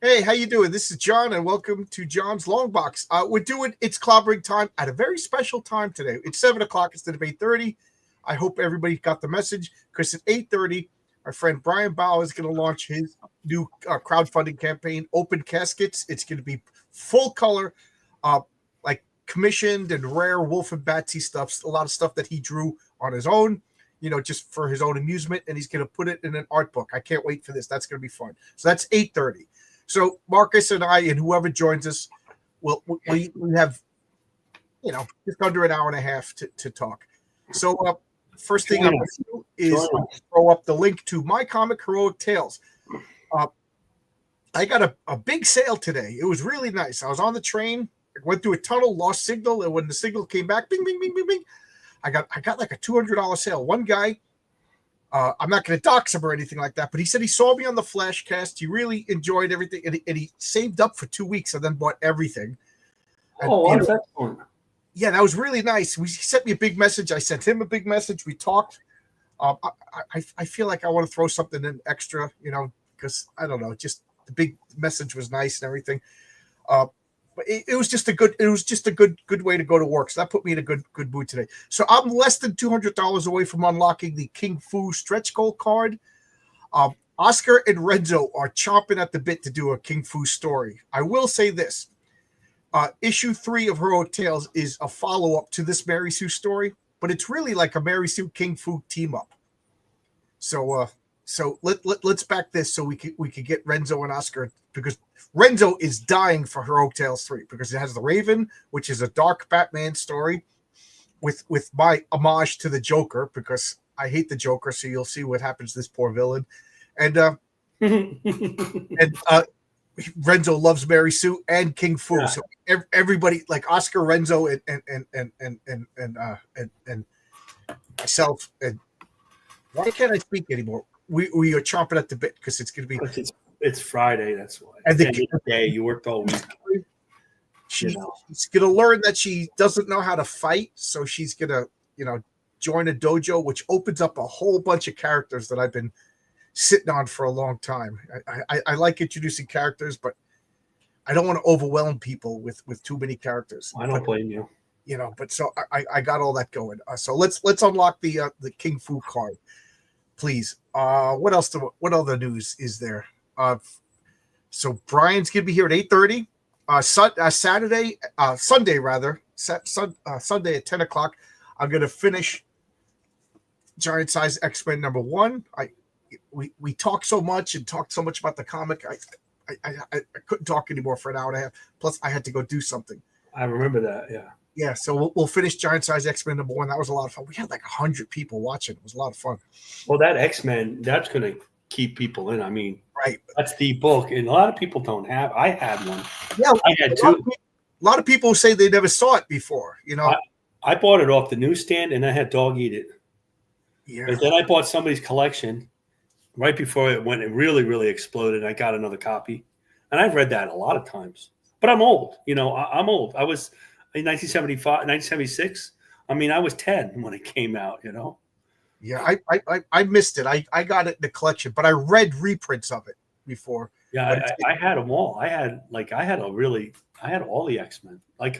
Hey, how you doing? This is John, and welcome to John's Long Box. We're doing It's Clobbering time at a very special time today. It's 7 o'clock instead of 8:30. I hope everybody got the message, because at 8:30, our friend Brian Bauer is going to launch his new crowdfunding campaign, Open Caskets. It's going to be full color, like commissioned and rare Wolf and Batsy stuff, a lot of stuff that he drew on his own, just for his own amusement, and he's going to put it in an art book. I can't wait for this. That's going to be fun. So that's 8:30. So Marcus and I and whoever joins us, we have, just under an hour and a half to talk. So first thing I'm going to do is throw up the link to My Comic Heroic Tales. I got a big sale today. It was really nice. I was on the train, went through a tunnel, lost signal, and when the signal came back, bing, bing, bing, bing, bing, I got like a $200 sale. One guy, I'm not going to dox him or anything like that, but he said he saw me on the Flashcast. He really enjoyed everything, and he saved up for 2 weeks and then bought everything. That's excellent. Yeah, that was really nice. He sent me a big message. I sent him a big message. We talked. I feel like I want to throw something in extra, because I don't know, just the big message was nice and everything. But it was just a good way to go to work. So that put me in a good mood today. So I'm less than $200 away from unlocking the King Fu stretch goal card. Oscar and Renzo are chomping at the bit to do a King Fu story. I will say this. Issue 3 of Heroic Tales is a follow-up to this Mary Sue story, but it's really like a Mary Sue King Fu team-up. So let's back this so we could get Renzo and Oscar, because Renzo is dying for Heroic Tales 3 because it has the Raven, which is a dark Batman story with my homage to the Joker, because I hate the Joker, so you'll see what happens to this poor villain. And Renzo loves Mary Sue and King Fu. Yeah. So everybody, like Oscar, Renzo, and myself, and why can't I speak anymore? We are chomping at the bit because it's going to be. It's Friday, that's why. And the day you worked all week. She's going to learn that she doesn't know how to fight, so she's going to, join a dojo, which opens up a whole bunch of characters that I've been sitting on for a long time. I like introducing characters, but I don't want to overwhelm people with too many characters. I don't blame you. But so I got all that going. So let's unlock the King Fu card, please. What else? What other news is there? So Brian's gonna be here at 8:30. Sunday at 10 o'clock. I'm gonna finish Giant Size X-Men #1. We talked so much and talked so much about the comic. I couldn't talk anymore for an hour and a half. Plus, I had to go do something. I remember that. Yeah. Yeah. So we'll finish Giant Size X-Men #1. That was a lot of fun. We had like 100 people watching. It was a lot of fun. Well, that X-Men, that's gonna keep people in. I mean, right? That's the book, and a lot of people don't have. I had one. Yeah, I had two. A lot of people say they never saw it before. I bought it off the newsstand, and I had dog eat it. Yeah. And then I bought somebody's collection right before it really, really exploded. I got another copy, and I've read that a lot of times. But I'm old. I'm old. I was in 1975, 1976. I mean, I was 10 when it came out. Yeah, I missed it. I got it in the collection, but I read reprints of it before. Yeah, I had them all. I had all the X-Men, like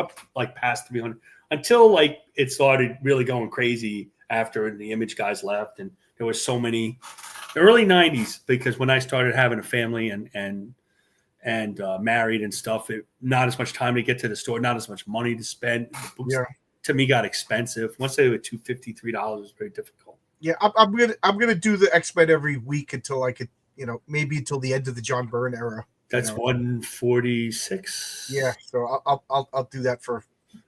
past 300, until it started really going crazy after the Image guys left, and there was so many. The early 90s, because when I started having a family and married and stuff, not as much time to get to the store, not as much money to spend. Books, to me, got expensive. Once they were $250, $3, it was very difficult. Yeah, I'm gonna do the X-Men every week until I could, maybe until the end of the John Byrne era. That's 146. Yeah, so I'll do that for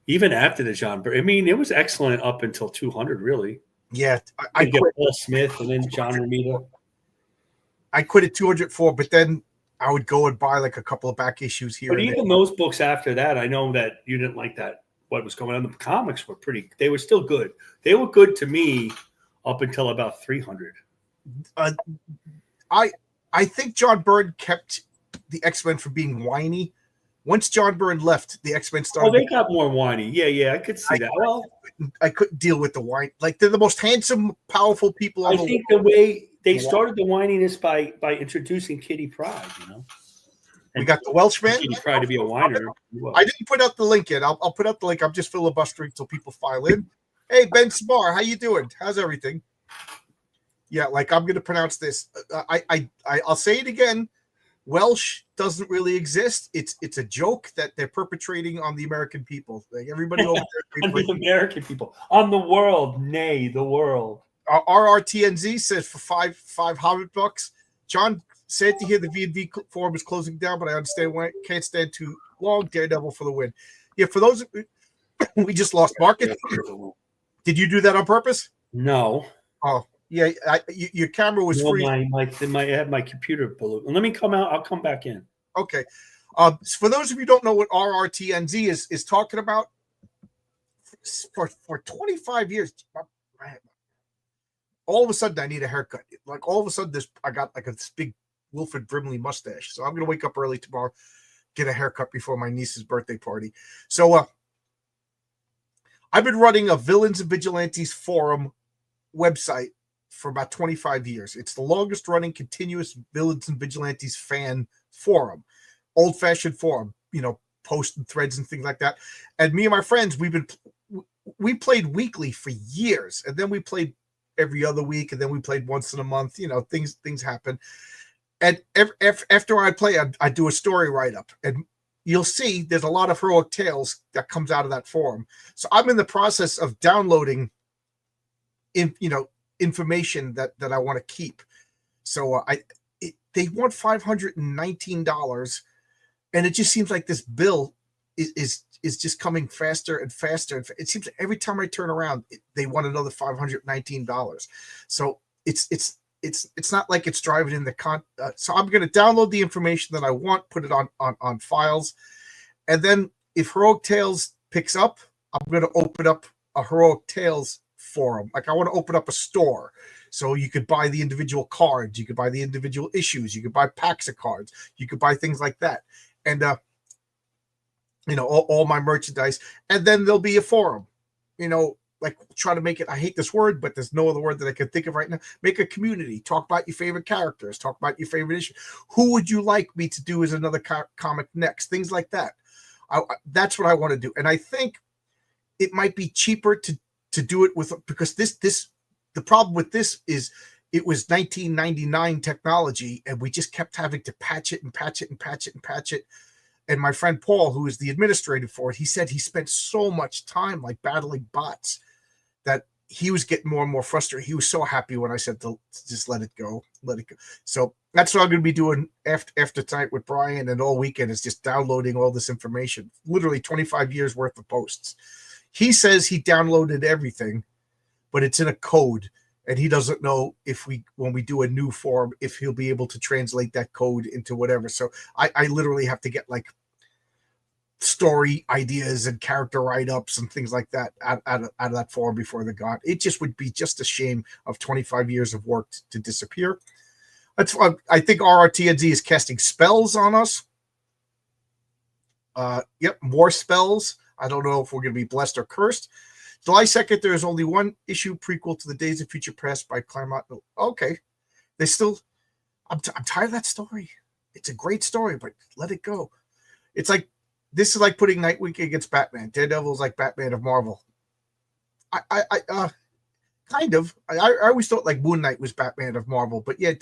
even after the John Byrne. I mean, it was excellent up until 200, really. Yeah, I get Paul Smith and then John Romita. I quit at 204, but then I would go and buy like a couple of back issues here. But even those books after that, I know that you didn't like that. What was going on? The comics were they were still good. They were good to me up until about 300. I think John Byrne kept the X-Men from being whiny. Once John Byrne left, the X-Men started. Oh, they got more whiny. Yeah, I could see that. Well, I couldn't deal with the whine. Like, they're the most handsome, powerful people. I think the way they started the whininess by introducing Kitty Pryde, We got the Welshman. You try to be a whiner. I didn't put out the link yet. I'll put out the link. I'm just filibustering until people file in. Hey, Ben Spar, how you doing? How's everything? Yeah, like I'm going to pronounce this. I'll say it again. Welsh doesn't really exist. It's a joke that they're perpetrating on the American people. Like everybody over there. On the American people. On the world. Nay, the world. RRTNZ says for five Hobbit bucks. John, sad to hear the V&V forum is closing down, but I understand why. Can't stand too long. Daredevil for the win. Yeah, for those, we just lost Market. Did you do that on purpose? No. Oh, yeah. Your camera was free. I had my computer pulled. Let me come out. I'll come back in. Okay. For those of you who don't know what RRTNZ is talking about, for 25 years, all of a sudden I need a haircut. Like all of a sudden I got like this big Wilfred Brimley mustache. So I'm going to wake up early tomorrow, get a haircut before my niece's birthday party. So I've been running a Villains and Vigilantes forum website for about 25 years. It's the longest running continuous Villains and Vigilantes fan forum, old fashioned forum, post and threads and things like that. And me and my friends, we played weekly for years, and then we played every other week, and then we played once in a month. Things happen. And after I play, I do a story write-up, and you'll see there's a lot of heroic tales that comes out of that forum. So I'm in the process of downloading information that I want to keep. So they want $519, and it just seems like this bill is just coming faster and faster. It seems like every time I turn around, they want another $519. So it's not like it's driving in the so I'm going to download the information that I want, put it on files, and then if Heroic Tales picks up, I'm going to open up a Heroic Tales forum. Like I want to open up a store, so you could buy the individual cards, you could buy the individual issues, you could buy packs of cards, you could buy things like that, and all my merchandise, and then there'll be a forum, like try to make it, I hate this word, but there's no other word that I can think of right now. Make a community, talk about your favorite characters, talk about your favorite issue. Who would you like me to do as another comic next? Things like that. That's what I want to do. And I think it might be cheaper to do it because the problem with this is it was 1999 technology, and we just kept having to patch it and patch it and patch it and patch it. And my friend Paul, who is the administrator for it, he said he spent so much time like battling bots that he was getting more and more frustrated. He was so happy when I said to just let it go. So that's what I'm going to be doing after tonight with Brian, and all weekend is just downloading all this information, literally 25 years worth of posts. He says he downloaded everything, but it's in a code, and he doesn't know when we do a new form, if he'll be able to translate that code into whatever. So I literally have to get like story ideas and character write-ups and things like that out of that forum before they're gone. It just would be just a shame of 25 years of work to disappear. That's why I think RRTNZ is casting spells on us. Yep, more spells. I don't know if we're going to be blessed or cursed. July 2nd, there is only one issue prequel to the Days of Future Past by Claremont. Okay. I'm tired of that story. It's a great story, but let it go. It's like, this is like putting Nightwing against Batman. Daredevil is like Batman of Marvel. Kind of. I always thought like Moon Knight was Batman of Marvel, but yeah,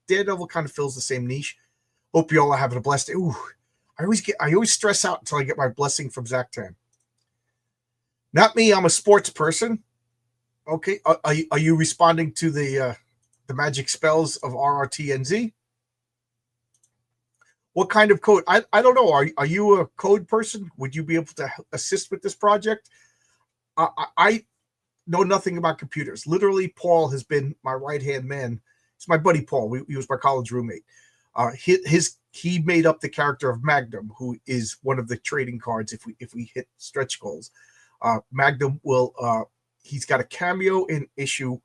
Daredevil kind of fills the same niche. Hope you all are having a blessed day. Ooh, I always stress out until I get my blessing from Zach Tan. Not me. I'm a sports person. Okay. Are you responding to the magic spells of RRTNZ? What kind of code? I don't know. Are you a code person? Would you be able to assist with this project? I know nothing about computers. Literally, Paul has been my right-hand man. It's my buddy Paul. He was my college roommate. He made up the character of Magnum, who is one of the trading cards if we hit stretch goals. Magnum will he's got a cameo in issue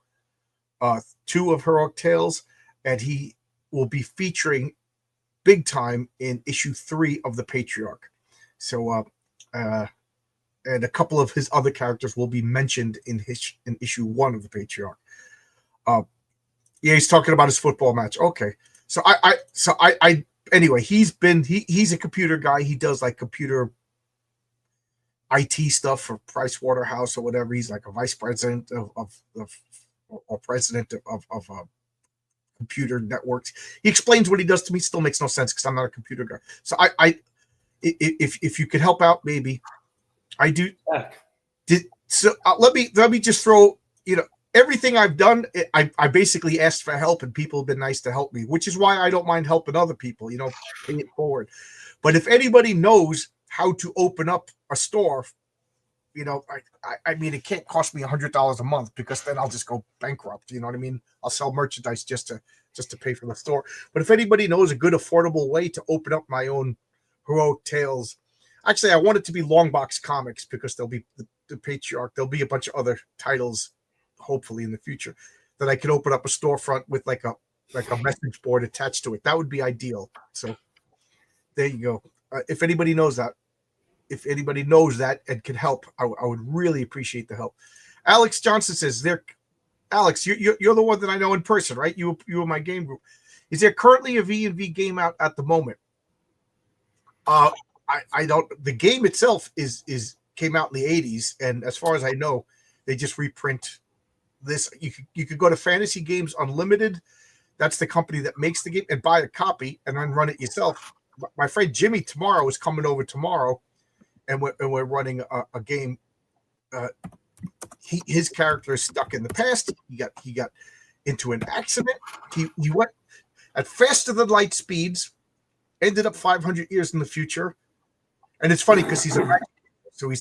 2 of Heroic Tales, and he will be featuring big time in issue 3 of the Patriarch. So and a couple of his other characters will be mentioned in issue 1 of the Patriarch. Yeah, he's talking about his football match. Okay. So anyway, he's a computer guy. He does like computer IT stuff for Price Waterhouse or whatever. He's like a vice president of or president of computer networks. He explains what he does to me. Still makes no sense because I'm not a computer guy. So if you could help out, maybe I do. So let me just throw, everything I've done. I basically asked for help, and people have been nice to help me, which is why I don't mind helping other people. Pay it forward. But if anybody knows how to open up a store, I mean, it can't cost me $100 a month because then I'll just go bankrupt. You know what I mean? I'll sell merchandise just to pay for the store. But if anybody knows a good, affordable way to open up my own heroic tales, actually, I want it to be long box comics because there'll be the Patriarch. There'll be a bunch of other titles, hopefully in the future, that I could open up a storefront with like a message board attached to it. That would be ideal. So there you go. If anybody knows that. If anybody knows that and can help, I would really appreciate the help. Alex Johnson says, Alex, you're the one that I know in person, right? You were my game group. Is there currently a V&V game out at the moment? I don't. The game itself came out in the 80s, and as far as I know, they just reprint this. You could go to Fantasy Games Unlimited. That's the company that makes the game, and buy a copy and then run it yourself. My friend Jimmy tomorrow is coming over tomorrow. And we're running a game. His character is stuck in the past. He got into an accident. He went at faster than light speeds. Ended up 500 years in the future. And it's funny because he's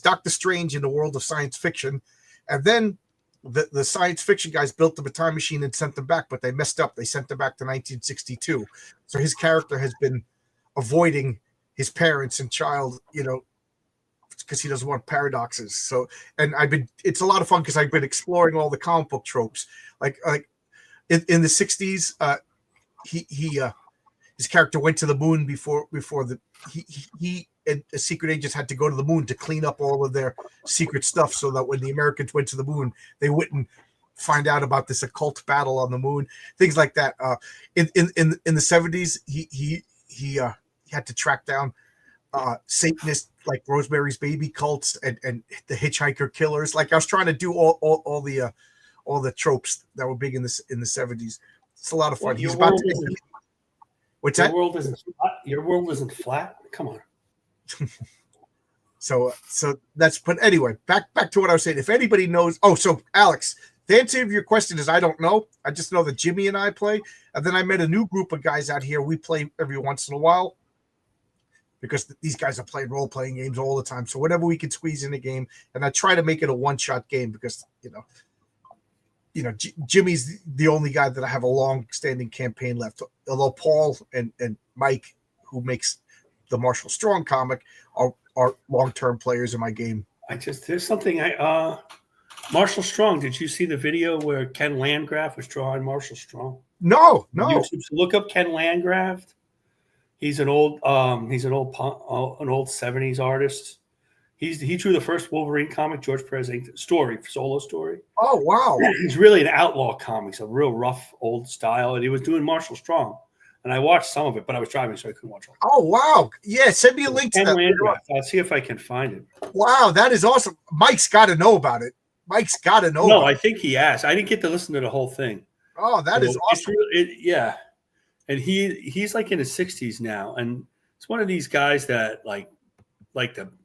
Dr. Strange in the world of science fiction. And then the science fiction guys built them a time machine and sent them back, but they messed up. They sent them back to 1962. So his character has been avoiding his parents and child, because he doesn't want paradoxes. So, and it's a lot of fun because I've been exploring all the comic book tropes. Like in the 60s, his character went to the moon before he and a secret agents had to go to the moon to clean up all of their secret stuff so that when the Americans went to the moon, they wouldn't find out about this occult battle on the moon, things like that. In the 70s, he had to track down Satanists like Rosemary's Baby cults and the Hitchhiker Killers. Like I was trying to do all the tropes that were big in the 70s. It's a lot of fun. He's about to. What's that? Your world isn't flat. Come on. So that's. But anyway, back to what I was saying. If anybody knows, so Alex, the answer to your question is I don't know. I just know that Jimmy and I play, and then I met a new group of guys out here. We play every once in a while, because these guys are playing role-playing games all the time. So whenever we can squeeze in a game, and I try to make it a one-shot game because, Jimmy's the only guy that I have a long-standing campaign left. Although Paul and Mike, who makes the Marshall Strong comic, are long-term players in my game. There's something Marshall Strong, did you see the video where Ken Landgraf was drawing Marshall Strong? No. YouTube, so look up Ken Landgraf. He's an old 70s artist. He drew the first Wolverine comic, George Perez solo story. Oh wow! He's really an outlaw comic, so real rough old style, and he was doing Marshall Strong. And I watched some of it, but I was driving, so I couldn't watch all. Oh wow! Yeah, send me a link to that. I'll see if I can find it. Wow, that is awesome. Mike's got to know about it. No, I think he asked. I didn't get to listen to the whole thing. Oh, that is awesome. Yeah. And he's like in his 60s now, and it's one of these guys that like the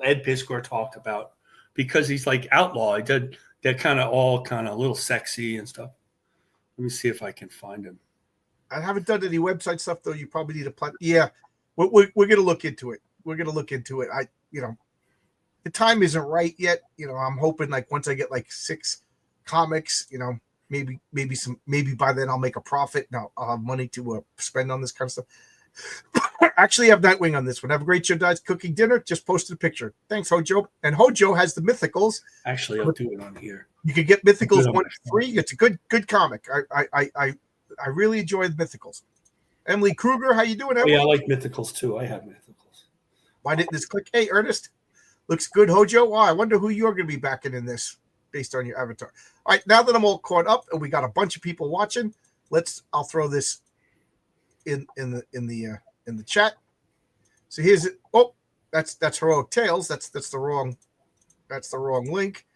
Ed Piskor talked about, because he's like outlaw. He did that kind of a little sexy and stuff. Let me see if I can find him. I haven't done any website stuff though. You probably need a plan. Yeah, we're gonna look into it. The time isn't right yet. I'm hoping like once I get like 6 comics, maybe by then I'll make a profit. Now I'll have money to spend on this kind of stuff. Actually, I have Nightwing on this one. Have a great show, guys. Cooking dinner. Just posted a picture. Thanks, Hojo. And Hojo has the Mythicals. Actually, I'll do it on here. You can get Mythicals 1 to 3. It's a good comic. I really enjoy the Mythicals. Emily Kruger, how you doing, Emily? Yeah, I like Mythicals too. I have Mythicals. Why didn't this click? Hey, Ernest. Looks good, Hojo. Oh, I wonder who you're going to be backing in this based on your avatar. All right, now that I'm all caught up and we got a bunch of people watching, I'll throw this in the chat. So here's it. Oh, that's Heroic Tales. That's the wrong link.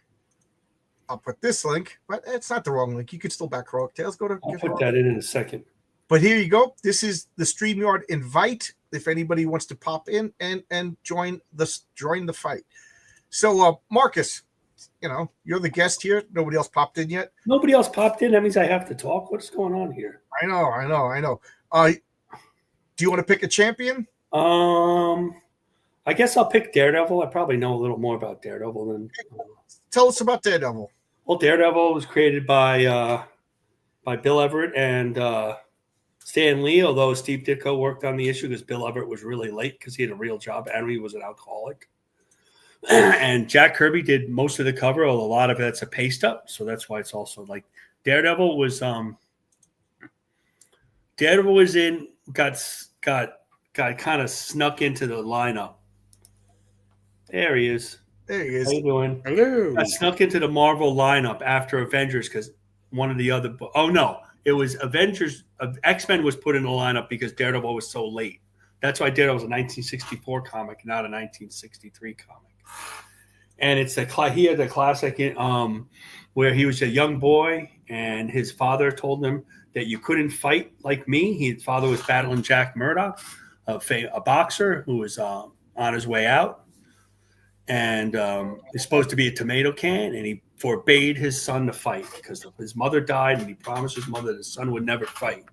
I'll put this link, but it's not the wrong link. You could still back Heroic Tales. Go to. I'll put that in a second. But here you go. This is the StreamYard invite. If anybody wants to pop in and join the fight. So Marcus, you're the guest here. Nobody else popped in yet. Nobody else popped in. That means I have to talk. What's going on here? I know. Do you want to pick a champion? I guess I'll pick Daredevil. I probably know a little more about Daredevil than. Tell us about Daredevil. Well, Daredevil was created by Bill Everett and Stan Lee, although Steve Ditko worked on the issue because Bill Everett was really late because he had a real job and he was an alcoholic. And Jack Kirby did most of the cover, although a lot of it's a paste up, so that's why it's also like Daredevil was got kind of snuck into the lineup. There he is. There he is. How you doing? Hello. Got snuck into the Marvel lineup after Avengers because one of the other. Oh no, it was Avengers. X-Men was put in the lineup because Daredevil was so late. That's why Daredevil was a 1964 comic, not a 1963 comic. And it's he had the classic where he was a young boy and his father told him that you couldn't fight like me. His father was battling Jack Murdoch, a boxer who was on his way out. And he's supposed to be a tomato can, and he forbade his son to fight because his mother died, and he promised his mother that his son would never fight.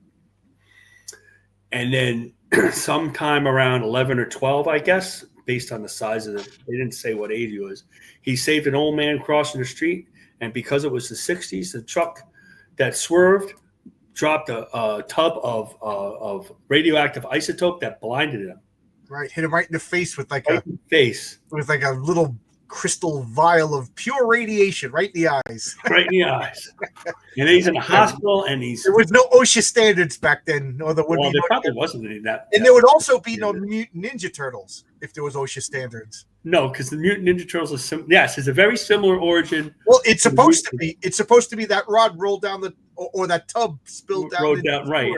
And then sometime around 11 or 12, I guess, based on the size of it, they didn't say what age he was, he saved an old man crossing the street, and because it was the 60s, the truck that swerved dropped a tub of radioactive isotope that blinded him. Right, hit him right in the face with like a little crystal vial of pure radiation right in the eyes. Right in the eyes. And he's in the hospital, and there was no OSHA standards back then, or there would be. There probably wasn't any that. And there would also be no Mutant Ninja Turtles if there was OSHA standards. No, because the Mutant Ninja Turtles is yes, it's a very similar origin. Well, it's supposed to be. It's supposed to be that rod rolled down or that tub spilled down. Rolled down, right.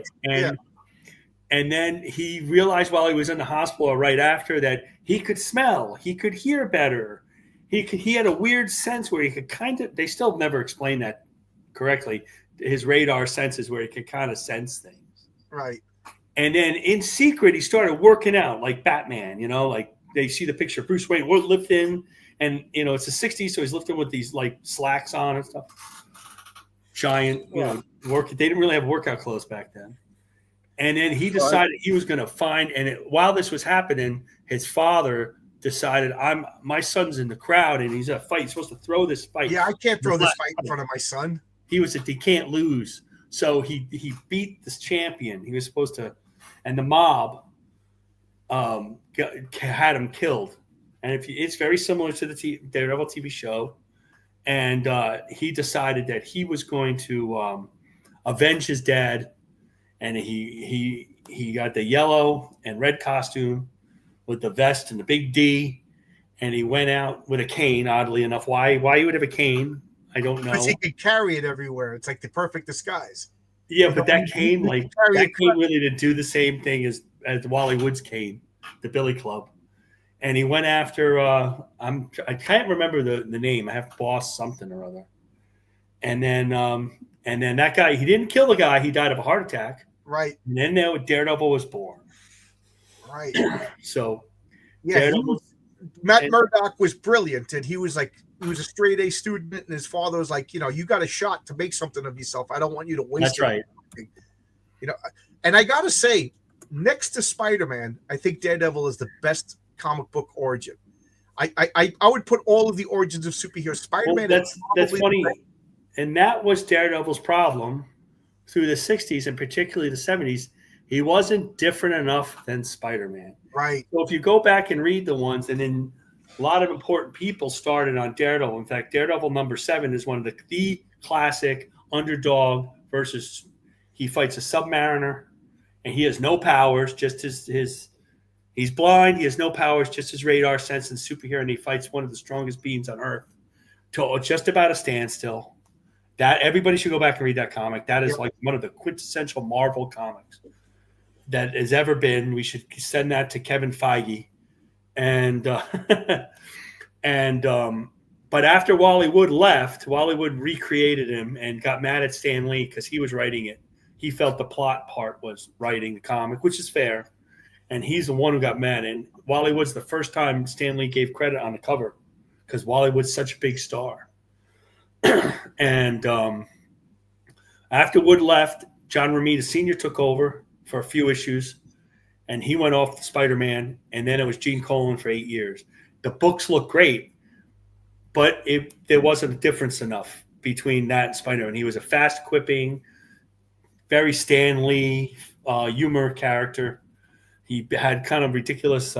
And then he realized while he was in the hospital right after that he could smell, he could hear better. He had a weird sense where he could they still never explained that correctly, his radar senses where he could kind of sense things. Right. And then in secret, he started working out like Batman, like they see the picture of Bruce Wayne, we're lifting, and, it's the 60s, so he's lifting with these like slacks on and stuff. Giant, work. They didn't really have workout clothes back then. And then he decided he was going to find, while this was happening, his father decided, my son's in the crowd and he's a fight. He's supposed to throw this fight. Yeah, I can't throw this fight in front of my son. He can't lose. So he beat this champion. He was supposed to, and the mob had him killed. And it's very similar to the Daredevil TV show. And he decided that he was going to avenge his dad. And he got the yellow and red costume with the vest and the big D, and he went out with a cane. Oddly enough, why he would have a cane, I don't know. Because he could carry it everywhere. It's like the perfect disguise. Yeah, but that cane really didn't do the same thing as Wally Wood's cane, the Billy Club. And he went after I can't remember the name. I have Boss something or other. And then that guy, he didn't kill the guy. He died of a heart attack. Right. And then Daredevil was born. Right. So, yeah, Matt Murdock was brilliant, and he was a straight A student, and his father was like, you got a shot to make something of yourself. I don't want you to waste it. That's right. And I gotta say, next to Spider-Man, I think Daredevil is the best comic book origin. I would put all of the origins of superheroes. Spider-Man. Well, that's funny, and that was Daredevil's problem through the 60s and particularly the 70s. He wasn't different enough than Spider-Man. Right. So if you go back and read the ones, and then a lot of important people started on Daredevil. In fact, Daredevil #7 is one of the classic underdog versus he fights a submariner, and he has no powers, just he's blind, he has no powers, just his radar sense and superhero, and he fights one of the strongest beings on Earth to just about a standstill. That everybody should go back and read that comic. That is like one of the quintessential Marvel comics. that has ever been. We should send that to Kevin Feige. And and but after Wally Wood left, Wally Wood recreated him and got mad at Stan Lee because he was writing it. He felt the plot part was writing the comic, which is fair. And he's the one who got mad. And Wally Wood's the first time Stan Lee gave credit on the cover because Wally Wood's such a big star. And after Wood left, John Romita Sr. took over for a few issues, and he went off to Spider-Man, and then it was Gene Colan for 8 years. The books look great, but there wasn't a difference enough between that and Spider-Man. He was a fast-quipping, very Stan Lee humor character. He had kind of ridiculous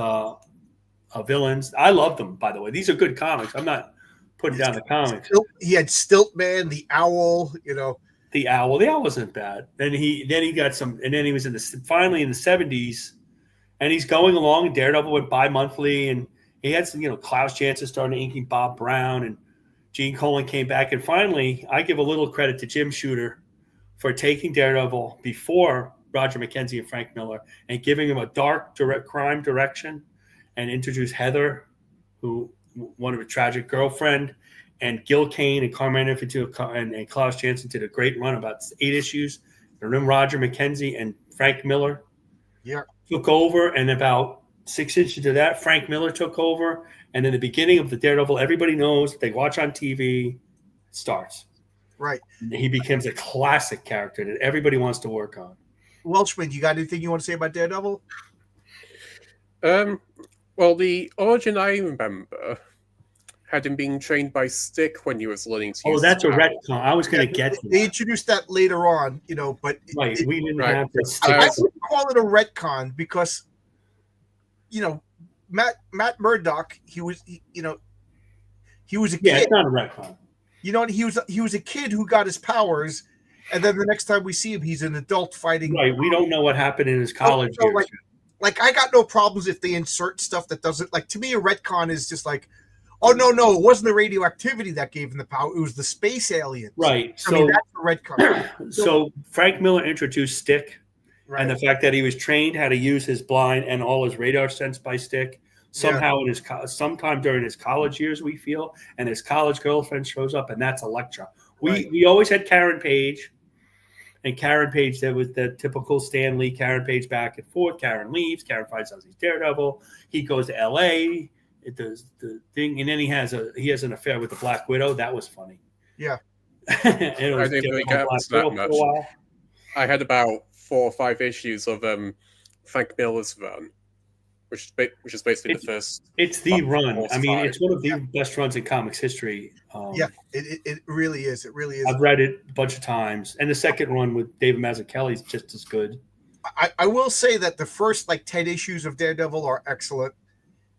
villains. I love them, by the way. These are good comics. I'm not putting down the comics. He had Stiltman, the Owl, The Owl. The Owl wasn't bad. Then he got some, and then he was finally in the 70s, and he's going along. Daredevil went bi-monthly, and he had some, Klaus Janson started inking Bob Brown, and Gene Colan came back. And finally, I give a little credit to Jim Shooter for taking Daredevil before Roger McKenzie and Frank Miller and giving him a dark crime direction and introduce Heather, who wanted a tragic girlfriend, and Gil Kane and Carmine Infantino and Klaus Janson did a great run, about 8 issues. And then Roger McKenzie and Frank Miller took over, and about 6 issues to that, Frank Miller took over. And then the beginning of the Daredevil, everybody knows, they watch on TV, starts. Right. He becomes a classic character that everybody wants to work on. Welshman, you got anything you want to say about Daredevil? Well, the origin I remember had him being trained by Stick when he was learning to use that's a power. retcon. I was going to get to They that. introduced that later on, but Right, we didn't Right. have the I Stick. wouldn't call it a retcon because, Matt Murdock, he was a kid. Yeah, it's not a retcon. He was a kid who got his powers, and then the next time we see him, he's an adult fighting. Right, we don't know what happened in his college So, years. like I got no problems if they insert stuff that doesn't, like, to me a retcon is just like, oh no, it wasn't the radioactivity that gave him the power, it was the space aliens. Right. I mean, that's a retcon. So Frank Miller introduced Stick, Right. and the fact that he was trained how to use his blind and all his radar sense by Stick. Somehow in his sometime during his college years, we feel, and his college girlfriend shows up, and that's Elektra. We always had Karen Page. And Karen Page, that was the typical Stan Lee, Karen Page back and forth. Karen leaves. Karen finds out he's Daredevil. He goes to L.A. It does the thing, and then he has an affair with the Black Widow. That was funny. Yeah. And it was I didn't really Black get to that Widow for a much. while. I had about 4 or 5 issues of Frank Miller's run, which is basically the first. It's the run. Almost I mean, 5. it's one of the best runs in comics history. It really is. It really is. I've read it a bunch of times, and the second run with David Mazzucchelli is just as good. I will say that the first 10 issues of Daredevil are excellent,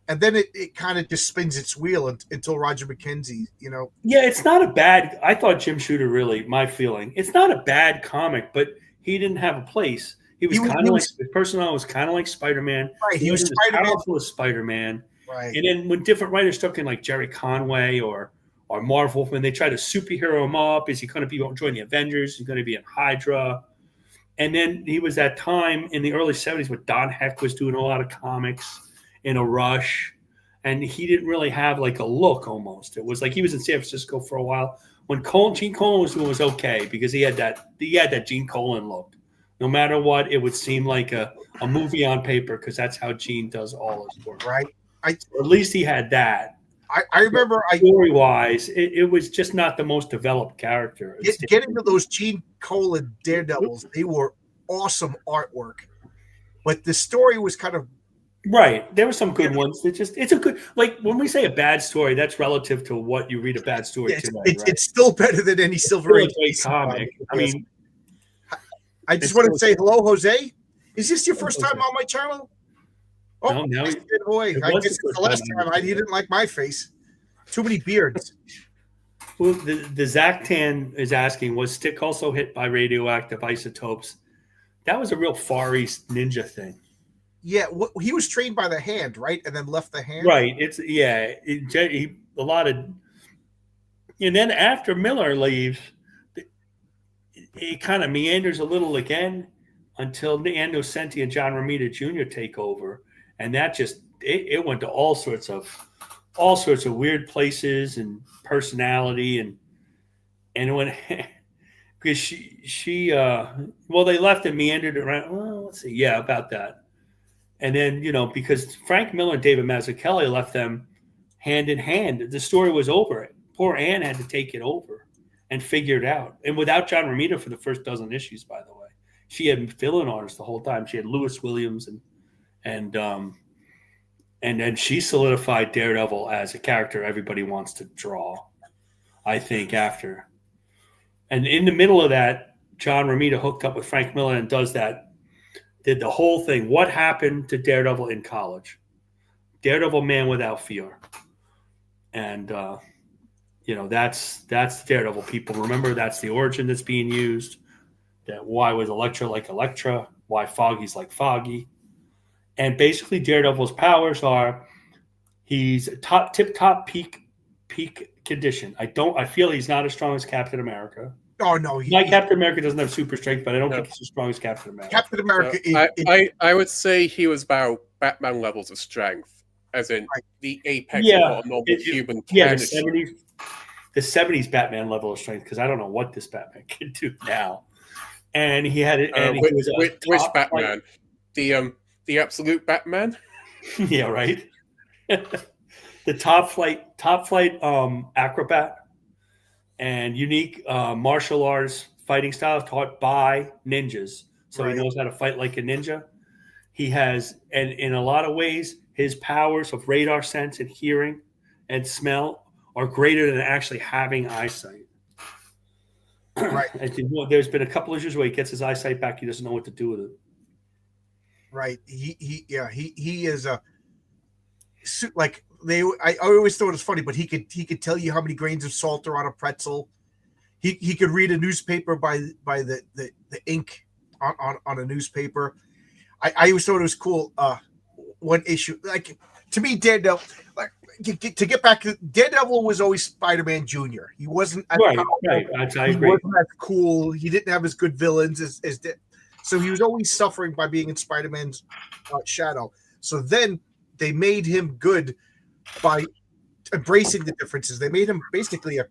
and then it kind of just spins its wheel until Roger McKenzie. Yeah, it's not a bad. I thought Jim Shooter really. My feeling, it's not a bad comic, but he didn't have a place. He was kind of like his personnel was kind of like Spider-Man. Right, he was as Spider-Man. powerful as Spider-Man. Right. And then when different writers took in, like Jerry Conway or Marv Wolfman, they tried to superhero him up. Is he going to be join the Avengers? Is he going to be in Hydra? And then he was that time in the early 70s where Don Heck was doing a lot of comics in a rush. And he didn't really have a look almost. It was like he was in San Francisco for a while. When Gene Colan was doing, it was okay because he had that Gene Colan look. No matter what, it would seem like a movie on paper because that's how Gene does all his work. Right. At least he had that. I remember Story-wise, it was just not the most developed character. Getting to those Gene Colan Daredevils, they were awesome artwork, but the story was kind of right. There were some good ones. It's a good, when we say a bad story, that's relative to what you read a bad story today. It's still better than any Silver Age comic. I mean, I just want to say hello, Jose. Is this your first time on my channel? Oh, no, I guess it's the last time. He didn't like my face. Too many beards. Well, the Zach Tan is asking, was Stick also hit by radioactive isotopes? That was a real Far East ninja thing. Yeah, he was trained by the Hand, right? And then left the Hand. Right. A lot of, and then after Miller leaves, it kind of meanders a little again until Dan Nocenti and John Romita Jr. take over, and that just it went to all sorts of weird places and personality and when because well, they left and meandered around. Well, let's see, yeah, about that. And then, because Frank Miller and David Mazzucchelli left them hand in hand, the story was over. Poor Ann had to take it over and figure it out. And without John Romita for the first dozen issues, by the way, she had fill-in artists the whole time. She had Lewis Williams and then she solidified Daredevil as a character everybody wants to draw, I think, after. And in the middle of that, John Romita hooked up with Frank Miller and did the whole thing. What happened to Daredevil in college? Daredevil Man Without Fear. And, that's Daredevil, people. Remember, that's the origin that's being used. That why was Elektra like Elektra? Why Foggy's like Foggy? And basically, Daredevil's powers are he's tip-top peak condition. I feel he's not as strong as Captain America. Oh no, Captain America doesn't have super strength, but I don't think he's as strong as Captain America. Captain America. I would say he was about Batman levels of strength, as in the apex of what a normal human can. Yeah, the 70s Batman level of strength, because I don't know what this Batman can do now. And he had it. And which Batman? The absolute Batman? Yeah, right. The top flight acrobat and unique martial arts fighting style taught by ninjas. So he knows how to fight like a ninja. He has, and in a lot of ways, his powers of radar sense and hearing and smell are greater than actually having eyesight. Right. There's been a couple issues where he gets his eyesight back. He doesn't know what to do with it. Right. He is a like I always thought it was funny, but he could tell you how many grains of salt are on a pretzel. He could read a newspaper by the ink on a newspaper. I always thought it was cool. One issue, like, to me, Daredevil, like, to get back, Daredevil was always Spider-Man Jr. He wasn't as right. He wasn't as cool. He didn't have as good villains as so he was always suffering by being in Spider-Man's shadow. So then they made him good by embracing the differences. They made him basically a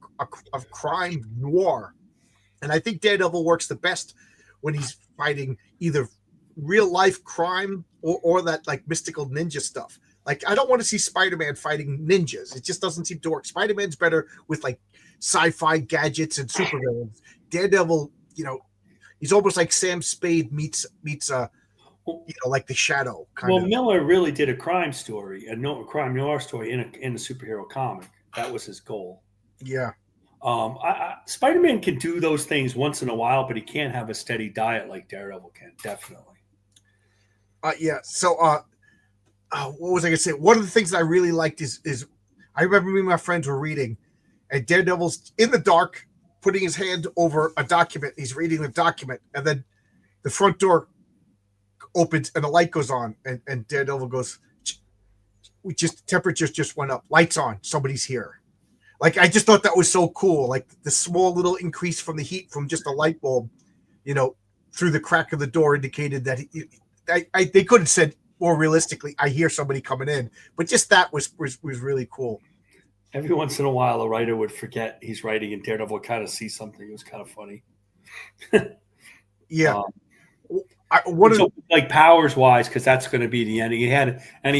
crime noir. And I think Daredevil works the best when he's fighting either real life crime or that like mystical ninja stuff. Like, I don't want to see Spider-Man fighting ninjas. It just doesn't seem to work. Spider-Man's better with like sci-fi gadgets and supervillains. Daredevil, he's almost like Sam Spade meets like the Shadow. Miller really did a crime story, a crime noir story in a superhero comic. That was his goal. Yeah. Spider-Man can do those things once in a while, but he can't have a steady diet like Daredevil can. Definitely. Yeah. So, what was I going to say? One of the things that I really liked is I remember me and my friends were reading, and Daredevil's in the dark, putting his hand over a document. He's reading the document, and then the front door opens and the light goes on, and Daredevil goes, temperatures just went up. Lights on. Somebody's here. Like, I just thought that was so cool. Like, the small little increase from the heat from just a light bulb, through the crack of the door indicated that they could have said more realistically, I hear somebody coming in, but just that was really cool. Every once in a while, a writer would forget he's writing, and Daredevil would kind of see something. It was kind of funny. Yeah. Like powers wise, because that's going to be the end. He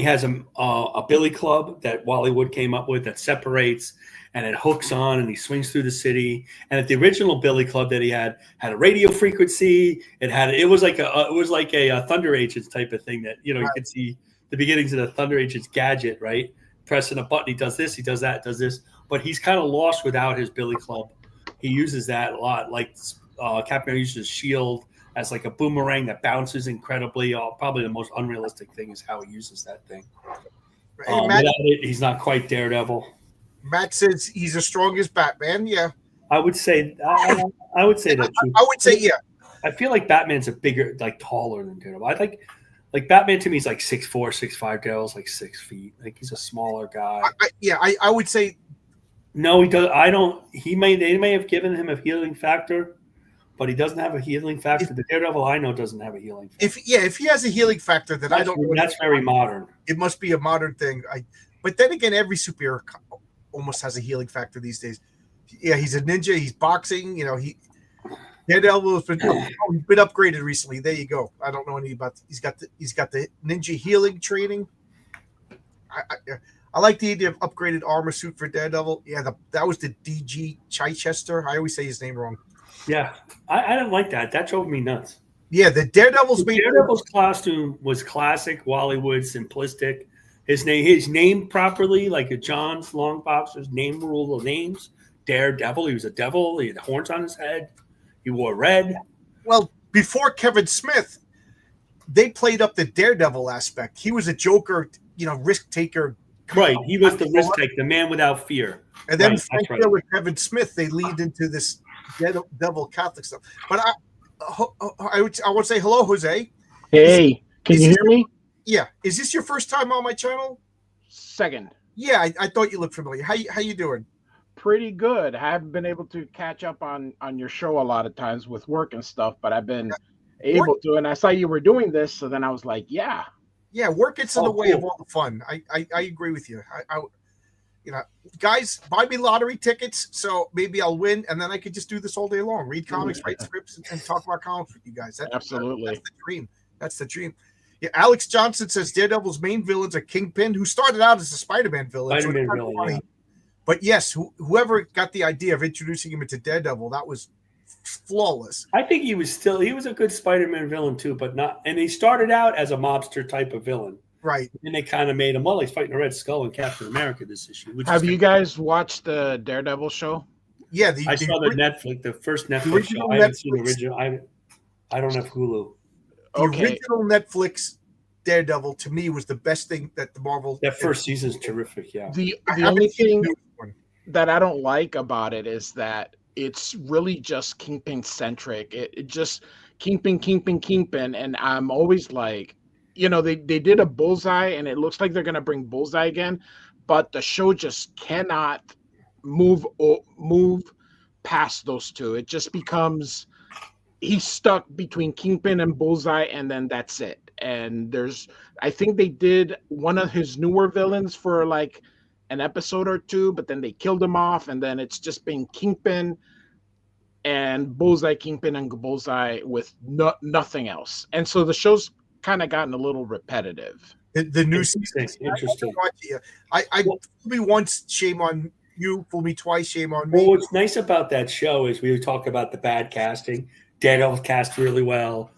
has a billy club that Wally Wood came up with that separates and it hooks on, and he swings through the city. And at the original billy club that he had a radio frequency. It was like a Thunder Agents type of thing that you could see the beginnings of the Thunder Agents gadget, right? Pressing a button, he does this, he does that, does this. But he's kind of lost without his billy club. He uses that a lot, like Captain uses his shield as like a boomerang that bounces incredibly. Probably the most unrealistic thing is how he uses that thing. Hey, Matt, without it, he's not quite Daredevil. Matt says he's as strong as Batman. Yeah, I would say that. I would say yeah. I feel like Batman's a bigger, like taller than Daredevil. I like Batman to me is like 6'4", 6'5". Daredevil's like 6 feet. Like, he's a smaller guy. I would say no. He does. They may have given him a healing factor, but he doesn't have a healing factor. The Daredevil I know doesn't have a healing factor. If he has a healing factor, then I don't know. That's very modern. It must be a modern thing. But then again, every superhero almost has a healing factor these days. Yeah, he's a ninja. He's boxing. Daredevil has been upgraded recently. There you go. I don't know any about. He's got the ninja healing training. I like the idea of upgraded armor suit for Daredevil. Yeah, that was the DG Chichester. I always say his name wrong. Yeah, I didn't like that. That drove me nuts. Yeah, the Daredevil's costume was classic, Hollywood, simplistic. His name properly, like a John's long boxer's name rule of names. Daredevil. He was a devil. He had horns on his head. He wore red. Well, before Kevin Smith, they played up the Daredevil aspect. He was a Joker, risk taker. Right. He was the risk taker, the man without fear. And then with Kevin Smith, they lead into this Devil Catholic stuff. But I want to say hello, Jose. Hey, can you hear me? Yeah. Is this your first time on my channel? Second. Yeah, I thought you looked familiar. How you doing? Pretty good. I haven't been able to catch up on your show a lot of times with work and stuff, but I've been able to. And I saw you were doing this, so then I was like, yeah. Yeah, work gets in the way of all the fun. I agree with you. Guys, buy me lottery tickets, so maybe I'll win, and then I could just do this all day long. Read comics, write scripts, and talk about comics with you guys. Absolutely. That's the dream. That's the dream. Yeah, Alex Johnson says Daredevil's main villains are Kingpin, who started out as a Spider-Man villain. Yeah. But yes, whoever got the idea of introducing him into Daredevil, that was flawless. I think he was a good Spider-Man villain too, but not. And he started out as a mobster type of villain. Right. And they kind of made him, he's fighting a Red Skull in Captain America this issue. Have you guys watched the Daredevil show? Yeah. I saw the first Netflix show. I haven't seen the original. I don't have Hulu. The original Netflix Daredevil, to me, was the best thing that the Marvel... That first season's terrific, yeah. The only thing that I don't like about it is that it's really just Kingpin-centric. It just Kingpin, and I'm always like... they did a Bullseye, and it looks like they're going to bring Bullseye again, but the show just cannot move past those two. It just becomes he's stuck between Kingpin and Bullseye, and then that's it. And I think they did one of his newer villains for like an episode or two, but then they killed him off, and then it's just been Kingpin and Bullseye, Kingpin and Bullseye with nothing else. And so the show's kind of gotten a little repetitive. The new season. Interesting. I fool me once, shame on you. Fool me twice, shame on me. Well, what's nice about that show is we talk about the bad casting. Daredevil cast really well.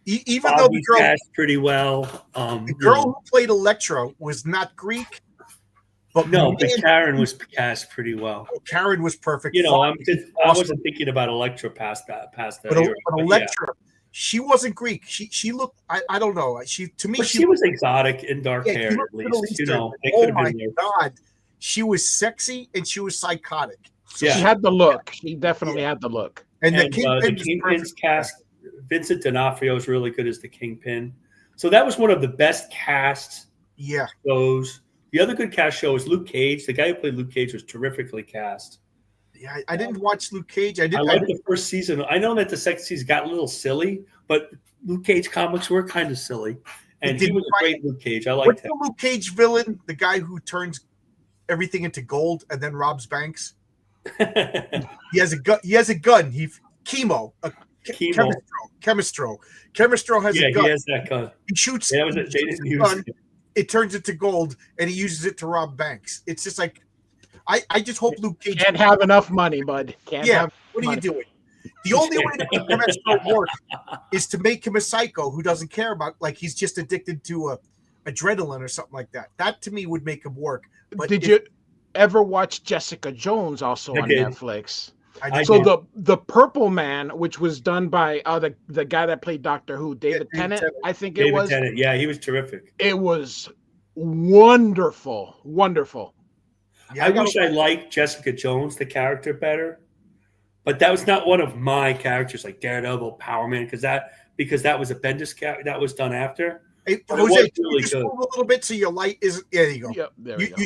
Even though the girl cast pretty well. The girl who played Elektra was not Greek. But Karen was cast pretty well. Karen was perfect. I wasn't thinking about Elektra past that. But Elektra. Yeah. She wasn't Greek. She looked. I don't know. She was exotic and dark hair. At least oh my god, she was sexy and she was psychotic. So she had the look. She definitely had the look. And the Kingpin's cast. Vincent D'Onofrio is really good as the Kingpin. So that was one of the best cast shows. The other good cast show is Luke Cage. The guy who played Luke Cage was terrifically cast. Yeah, I didn't watch Luke Cage. I liked the first season. I know that the second season got a little silly, but Luke Cage comics were kind of silly. And he was a great Luke Cage. I liked him. What's the Luke Cage villain? The guy who turns everything into gold and then robs banks? He has a gun. Chemistro has a gun. He has that gun. He shoots. Yeah, gun, it turns into gold, and he uses it to rob banks. It's just like, I just hope Luke Cage can't have enough money, bud. What are you doing? The only way to make Chemistro work is to make him a psycho who doesn't care about, like, he's just addicted to adrenaline or something like that. That to me would make him work. But did you ever watch Jessica Jones also on Netflix? The Purple Man, which was done by the guy that played Doctor Who, David Tennant, I think it was. David Tennant, yeah, he was terrific. It was wonderful. Yeah, I wish I liked Jessica Jones, the character, better, but that was not one of my characters like Daredevil, Power Man, because that was a Bendis character that was done after. Hey, Jose, really just move a little bit so your light is. There you go. Yep, there we go.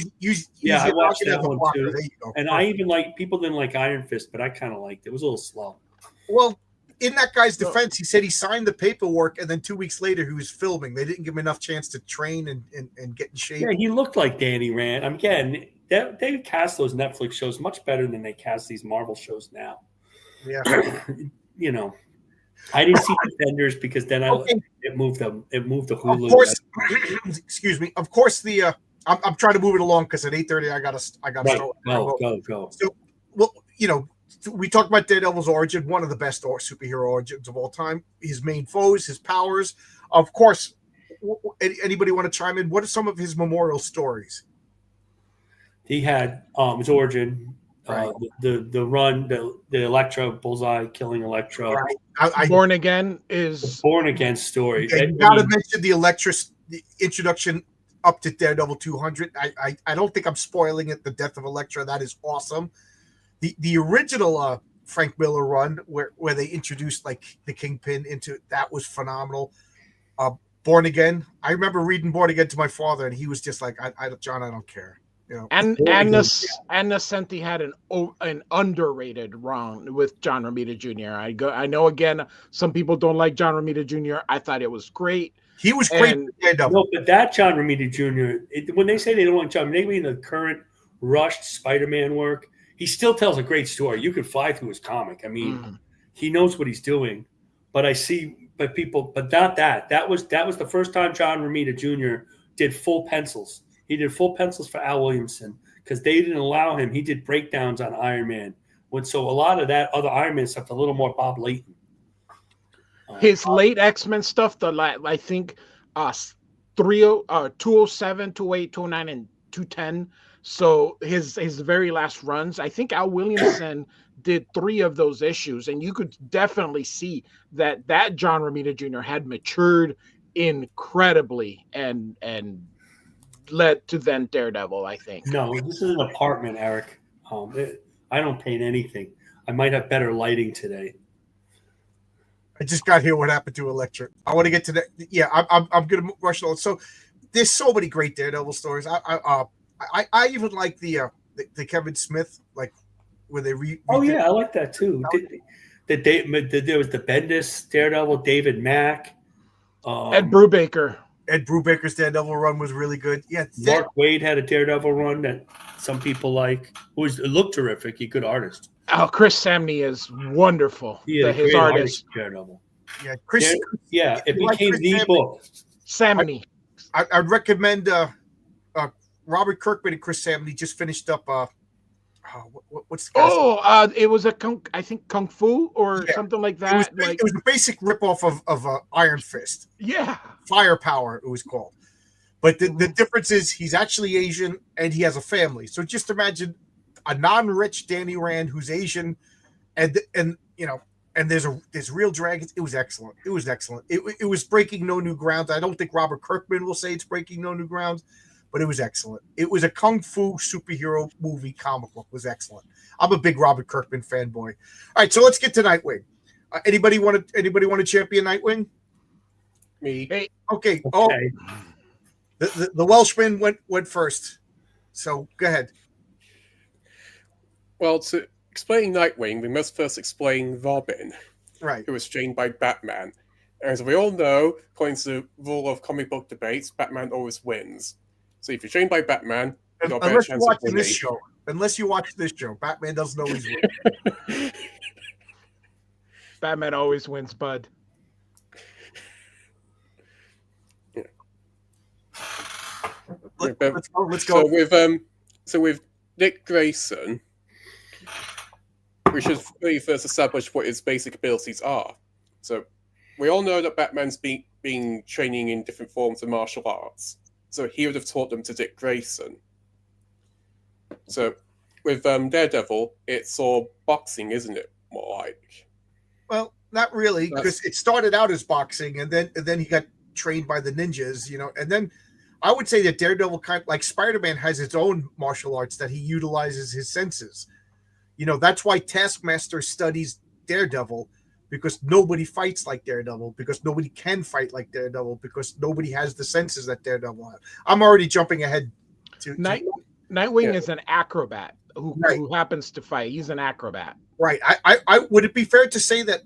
I watched that one too. And I even people didn't like Iron Fist, but I kind of liked it. It was a little slow. Well, in that guy's defense, he said he signed the paperwork, and then 2 weeks later he was filming. They didn't give him enough chance to train and get in shape. Yeah, he looked like Danny Rand. Again, they cast those Netflix shows much better than they cast these Marvel shows now. Yeah. You know, I didn't see Defenders because then it moved to Hulu. Of course, excuse me. Of course, I'm trying to move it along because at 8:30 I got to start. Go. So, well, we talked about Daredevil's origin, one of the best superhero origins of all time. His main foes, his powers. Of course, anybody want to chime in? What are some of his memorial stories? He had his origin, right. the run, the Elektra Bullseye killing Elektra. Right. Born Again is the Born Again story. You got to mention the Elektra introduction up to Daredevil 200. I don't think I'm spoiling it. The death of Elektra, that is awesome. The original Frank Miller run where they introduced like the Kingpin into that was phenomenal. Born Again. I remember reading Born Again to my father, and he was just like, John, I don't care. And Nascenti had an underrated run with John Romita Jr. I know again, some people don't like John Romita Jr. I thought it was great. He was great. No, but that John Romita Jr. When they say they don't want John, they mean the current rushed Spider-Man work. He still tells a great story. You could fly through his comic. I mean, he knows what he's doing. But not that. That was the first time John Romita Jr. did full pencils. He did full pencils for Al Williamson because they didn't allow him. He did breakdowns on Iron Man. So a lot of that other Iron Man stuff, a little more Bob Layton. His late X-Men stuff, I think 207, 208, 209, and 210. So his very last runs, I think Al Williamson did 3 of those issues, and you could definitely see that John Romita Jr. had matured incredibly and led to then Daredevil, I think. No, this is an apartment, Eric. I don't paint anything. I might have better lighting today. I just got here. What happened to Elektra? I want to get to that. Yeah, I'm gonna rush on. So there's so many great Daredevil stories. I even like the Kevin Smith, like where they I like that too. There was the Bendis Daredevil, David Mack, Ed Brubaker. Ed Brubaker's Daredevil run was really good. Yeah, Mark Waid had a Daredevil run that some people like. It looked terrific. He's a good artist. Oh, Chris Samney is wonderful. His artist. Daredevil. Yeah, Chris. It became the book. Samney. I'd recommend Robert Kirkman and Chris Samney just finished up. What's the guy's it was I think Kung Fu or something like that. It was a basic ripoff of Iron Fist. Yeah, Firepower it was called. But the difference is he's actually Asian and he has a family. So just imagine a non-rich Danny Rand who's Asian, and there's real dragons. It was excellent. It was breaking no new ground. I don't think Robert Kirkman will say it's breaking no new ground, but it was excellent. It was a kung fu superhero movie comic book. It was excellent. I'm a big Robert Kirkman fanboy. All right, so let's get to Nightwing. Anybody want to champion Nightwing? Me. Hey, okay. Oh, the Welshman went first. So go ahead. Well, to explain Nightwing, we must first explain Robin, right? Who was trained by Batman. As we all know, according to the rule of comic book debates, Batman always wins. So if you're trained by Batman, you've got a better chance of winning. Unless you watch this show, Batman doesn't always win. Batman always wins, bud. Yeah. Let's go. So with Dick Grayson, we should really first establish what his basic abilities are. So we all know that Batman's been training in different forms of martial arts. So he would have taught them to Dick Grayson. So with Daredevil, it's all boxing, isn't it? More like. Well, not really, because it started out as boxing, and then he got trained by the ninjas, and then I would say that Daredevil, kind of like Spider-Man, has its own martial arts that he utilizes his senses. That's why Taskmaster studies Daredevil, because nobody fights like Daredevil, because nobody can fight like Daredevil, because nobody has the senses that Daredevil has. I'm already jumping ahead to Nightwing is an acrobat. who Right. who happens to fight. He's an acrobat. Right. I would it be fair to say that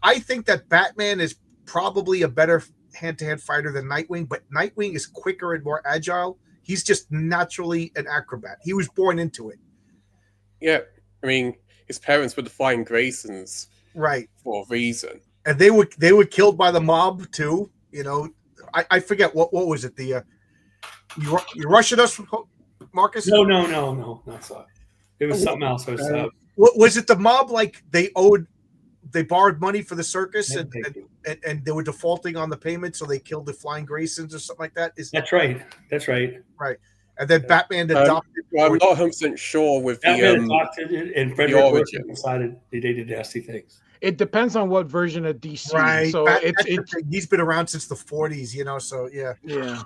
I think that Batman is probably a better hand-to-hand fighter than Nightwing, but Nightwing is quicker and more agile. He's just naturally an acrobat. He was born into it. Yeah, I mean, his parents were the Flying Graysons Right. for a reason. And they were killed by the mob too. You know, I forget what was it? The you rushing us, Marcus? No, not so. It was something else. It was, What was it? The mob, like they borrowed money for the circus and they were defaulting on the payment, so they killed the Flying Graysons or something like that. That's right. That's right. Right. And then Batman adopted. Well, I'm not 100% sure with Batman the adopted it, and Frederick origin. Orton decided they did nasty things. It depends on what version of DC. Right. So That's it's the thing. He's been around since the 40s, you know. So yeah. yeah.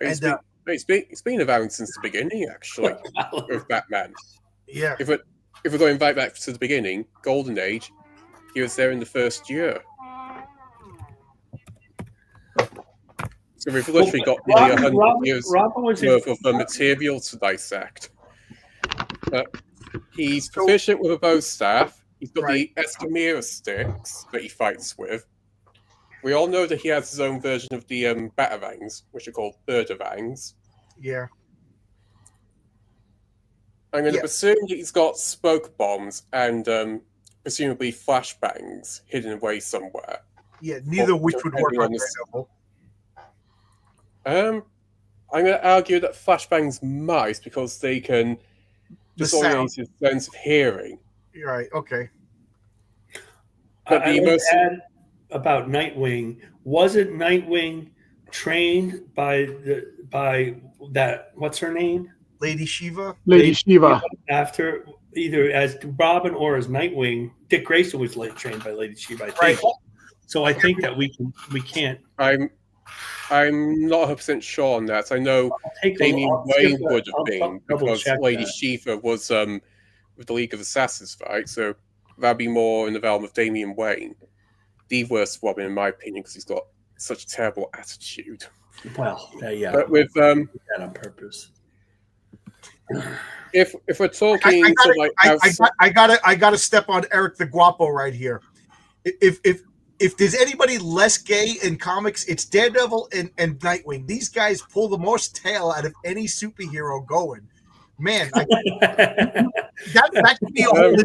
It's been around since the beginning, actually, with Batman. Yeah. If we're going right back to the beginning, Golden Age, he was there in the first year. So we've literally got nearly 100 years worth of material to dissect. He's proficient with a bow staff. He's got the Escamilla sticks that he fights with. We all know that he has his own version of the batarangs, which are called birdarangs. Yeah. I'm going to assume that he's got smoke bombs and presumably flashbangs hidden away somewhere. Yeah, neither of which would work on Daredevil. I'm going to argue that flashbangs might, because they can disorient his sense of hearing. Right. Okay. But I would add about Nightwing. Wasn't Nightwing trained by that? What's her name? Lady Shiva. Lady Shiva. After either as Robin or as Nightwing, Dick Grayson was trained by Lady Shiva. I think. Right. So I think that we can't. I'm not 100% sure on that. I know Damian Wayne would have been, because Lady Shiva was with the League of Assassins, right? So that'd be more in the realm of Damian Wayne. The worst Robin, in my opinion, because he's got such a terrible attitude. Well, yeah. But with that on purpose. If we're talking, I gotta step on Eric the Guapo right here. If there's anybody less gay in comics, it's Daredevil and Nightwing. These guys pull the most tail out of any superhero going. Man, that could be a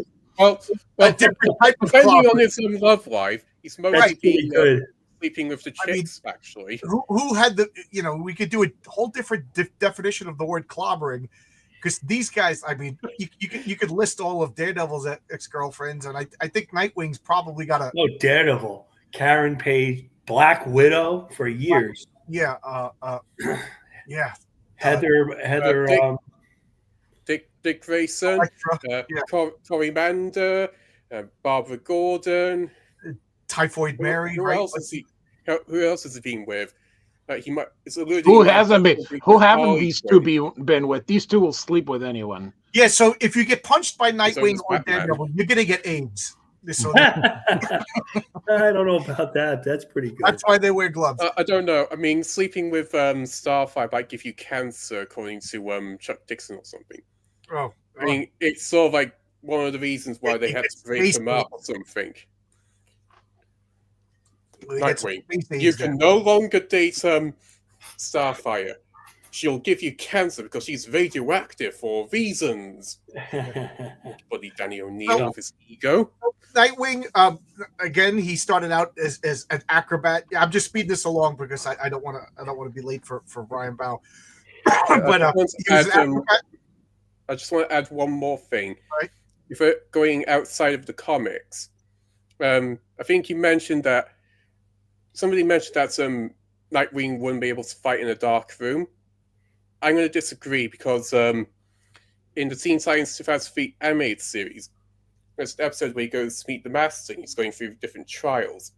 different type of depending on his love life, he's mostly been sleeping with the chicks, actually. Who had the, we could do a whole different definition of the word clobbering, because these guys, I mean, you could list all of Daredevil's ex-girlfriends, and I think Nightwing's probably got a... No, Daredevil, Karen Page, Black Widow for years. Yeah, yeah. Heather Dick Grayson, Cory Mander, Barbara Gordon, Typhoid Mary. Who else has he been with? Who haven't these two been with? These two will sleep with anyone. Yeah, so if you get punched by Nightwing or Daredevil, you're gonna get AIDS. So I don't know about that. That's pretty good. That's why they wear gloves. I don't know. I mean, sleeping with Starfire might give you cancer, according to Chuck Dixon or something. Oh, I mean, it's sort of like one of the reasons why they had to break him up or something. Nightwing, you can no longer date Starfire. She'll give you cancer because she's radioactive for reasons. Buddy Danny O'Neill with his ego. Nightwing, again, he started out as an acrobat. I'm just speeding this along because I don't want to be late for Ryan Bow. But I just want to add one more thing. Right. If we're going outside of the comics, I think somebody mentioned that Nightwing wouldn't be able to fight in a dark room. I'm going to disagree, because in the Teen Titans 2003 animated series, there's an episode where he goes to meet the Master and he's going through different trials.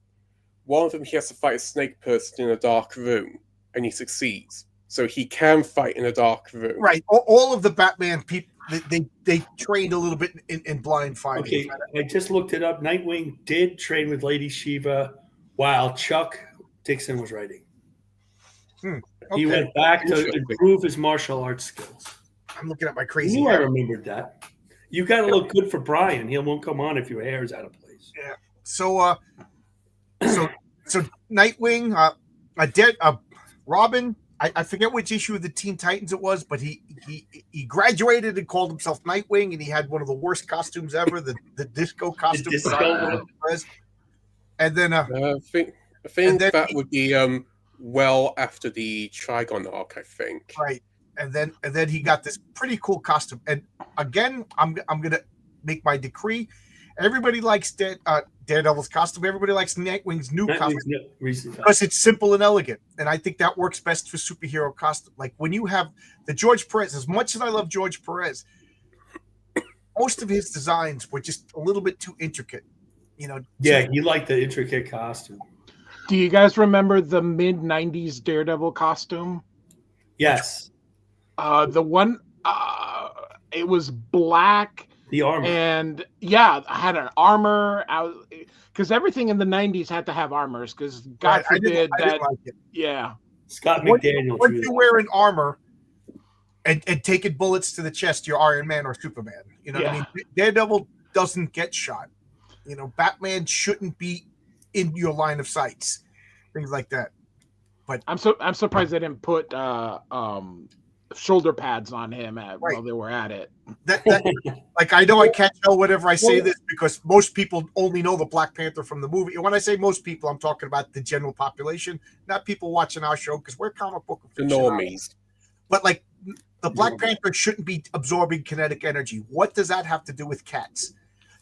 One of them, he has to fight a snake person in a dark room, and he succeeds. So he can fight in a dark room. Right. All of the Batman people, they trained a little bit in blind fighting. Okay, I just looked it up. Nightwing did train with Lady Shiva while Chuck Dixon was writing. Okay. He went back to improve his martial arts skills. I'm looking at my You crazy knew I hair. remembered that. You got to look good for Brian. He won't come on if your hair is out of place. Yeah. So so Nightwing, Robin. I forget which issue of the Teen Titans it was, but he graduated and called himself Nightwing, and he had one of the worst costumes ever, the disco costume. disco one? And then I think that would be well after the Trigon arc, I think. right. And then he got this pretty cool costume. And again, I'm gonna make my decree. Everybody likes Daredevil's costume. Everybody likes Nightwing's new costume because it's simple and elegant. And I think that works best for superhero costume. Like when you have the George Perez, as much as I love George Perez, most of his designs were just a little bit too intricate. Yeah, you like the intricate costume. Do you guys remember the mid-90s Daredevil costume? Yes. The one, it was black. The armor. And yeah, I had an armor. Because everything in the 90s had to have armors. Because God forbid I didn't like it. Yeah. Scott McDaniel. Once you wear an armor and taking bullets to the chest, you're Iron Man or Superman. You know what I mean? Daredevil doesn't get shot. Batman shouldn't be in your line of sights. Things like that. But I'm surprised they didn't put shoulder pads on him while they were at it. That like I know I can't tell whatever I say this because most people only know the Black Panther from the movie. And when I say most people, I'm talking about the general population, not people watching our show because we're comic book the normies. But like the Black Panther shouldn't be absorbing kinetic energy. What does that have to do with cats?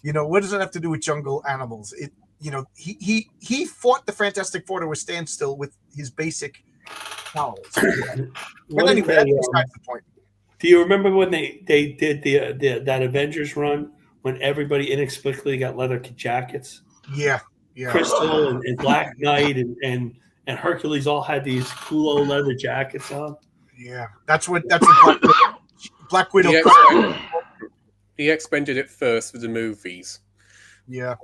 What does that have to do with jungle animals? He fought the Fantastic Four to a standstill with his basic powers. But anyway, that's besides the point. Do you remember when they did that Avengers run when everybody inexplicably got leather jackets? Yeah. Crystal and Black Knight and Hercules all had these cool old leather jackets on. Yeah, that's what Black Widow. The X-Men did it first with the movies. Yeah,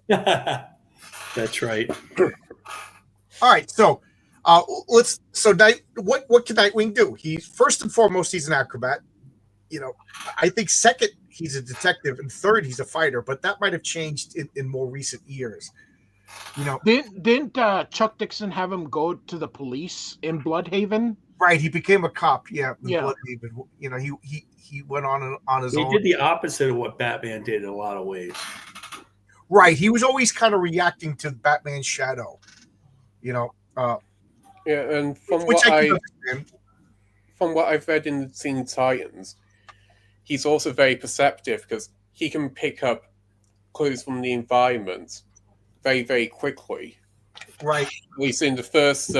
that's right. All right, so what can Nightwing do? He's first and foremost he's an acrobat. I think second he's a detective, and third he's a fighter. But that might have changed in more recent years. Didn't Chuck Dixon have him go to the police in Bloodhaven? Right, he became a cop. Yeah. Bloodhaven. He went on his own. He did the opposite of what Batman did in a lot of ways. Right, he was always kind of reacting to Batman's shadow. And from what I've read in the Teen Titans, he's also very perceptive because he can pick up clues from the environment very, very quickly. Right. At least in the first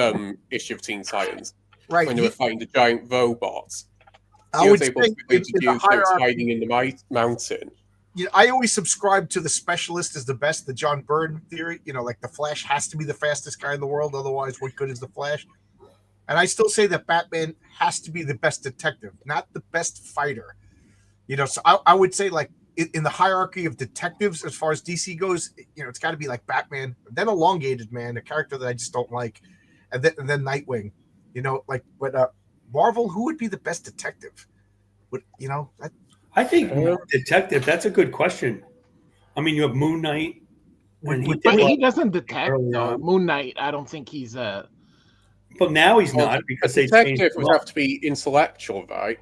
issue of Teen Titans, right, when they were fighting the giant robots. I was able to deduce what's hiding in the mountain. I always subscribe to the specialist is the best, the John Byrne theory. Like the Flash has to be the fastest guy in the world, otherwise, what good is the Flash? And I still say that Batman has to be the best detective, not the best fighter. So I would say like in the hierarchy of detectives, as far as DC goes, it's got to be like Batman, then Elongated Man, a character that I just don't like, and then Nightwing. But Marvel, who would be the best detective? I think detective. That's a good question. I mean, you have Moon Knight, but he doesn't detect. Moon Knight, I don't think he's a. But now he's not because a detective would have to be intellectual, right?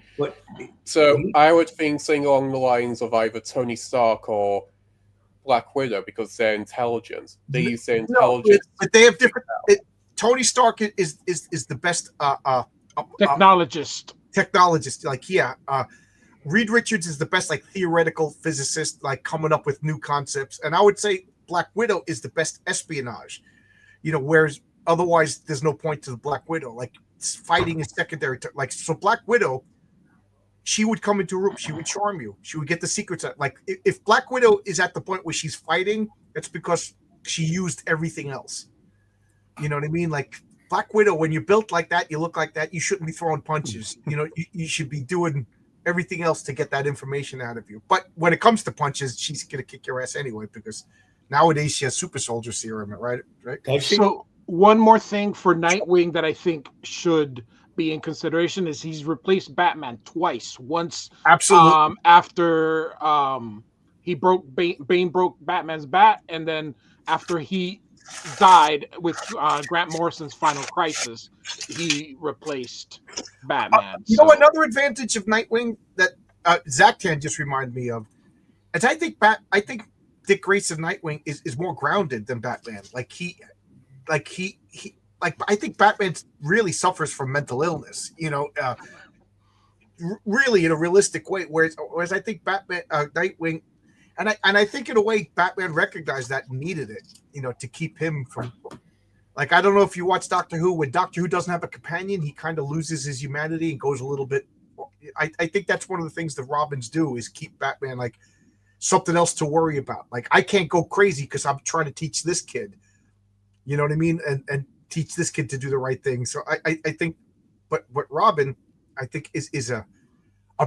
So I would think something along the lines of either Tony Stark or Black Widow because they're intelligent. They use their intelligence, but they have different. Tony Stark is the best technologist. Reed Richards is the best theoretical physicist, coming up with new concepts. And I would say Black Widow is the best espionage. Whereas otherwise there's no point to the Black Widow. Fighting is secondary to so Black Widow, she would come into a room, she would charm you, she would get the secrets out. If Black Widow is at the point where she's fighting, it's because she used everything else. You know what I mean? Black Widow, when you're built like that, you look like that, you shouldn't be throwing punches. You should be doing everything else to get that information out of you. But when it comes to punches, she's gonna kick your ass anyway because nowadays she has super soldier serum, right? So one more thing for Nightwing that I think should be in consideration is he's replaced Batman twice. Once Absolutely. after he broke Bane broke Batman's bat, and then after he died with Grant Morrison's Final Crisis, he replaced Batman. You know, another advantage of Nightwing that Zachtan just reminded me of is I think Dick Grayson Nightwing is more grounded than Batman. I think Batman really suffers from mental illness, really in a realistic way. Whereas I think Nightwing, and I think in a way Batman recognized that and needed it, to keep him from. Like, I don't know if you watch Doctor Who. When Doctor Who doesn't have a companion, he kind of loses his humanity and goes a little bit. I think that's one of the things the Robins do is keep Batman like something else to worry about. Like, I can't go crazy because I'm trying to teach this kid. You know what I mean? And teach this kid to do the right thing. So I think, but Robin, I think is a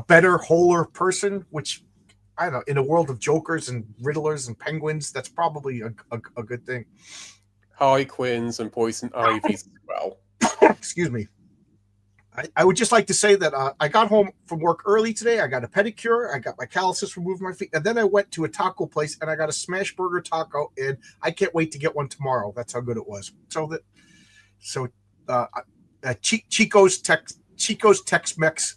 better, wholer person, which I don't know, in a world of Jokers and Riddlers and Penguins, that's probably a good thing. Harley Quinns and Poison Ivies as well. Excuse me. I would just like to say that I got home from work early today. I got a pedicure. I got my calluses removed from my feet. And then I went to a taco place and I got a smash burger taco. And I can't wait to get one tomorrow. That's how good it was. Chico's Tex-Mex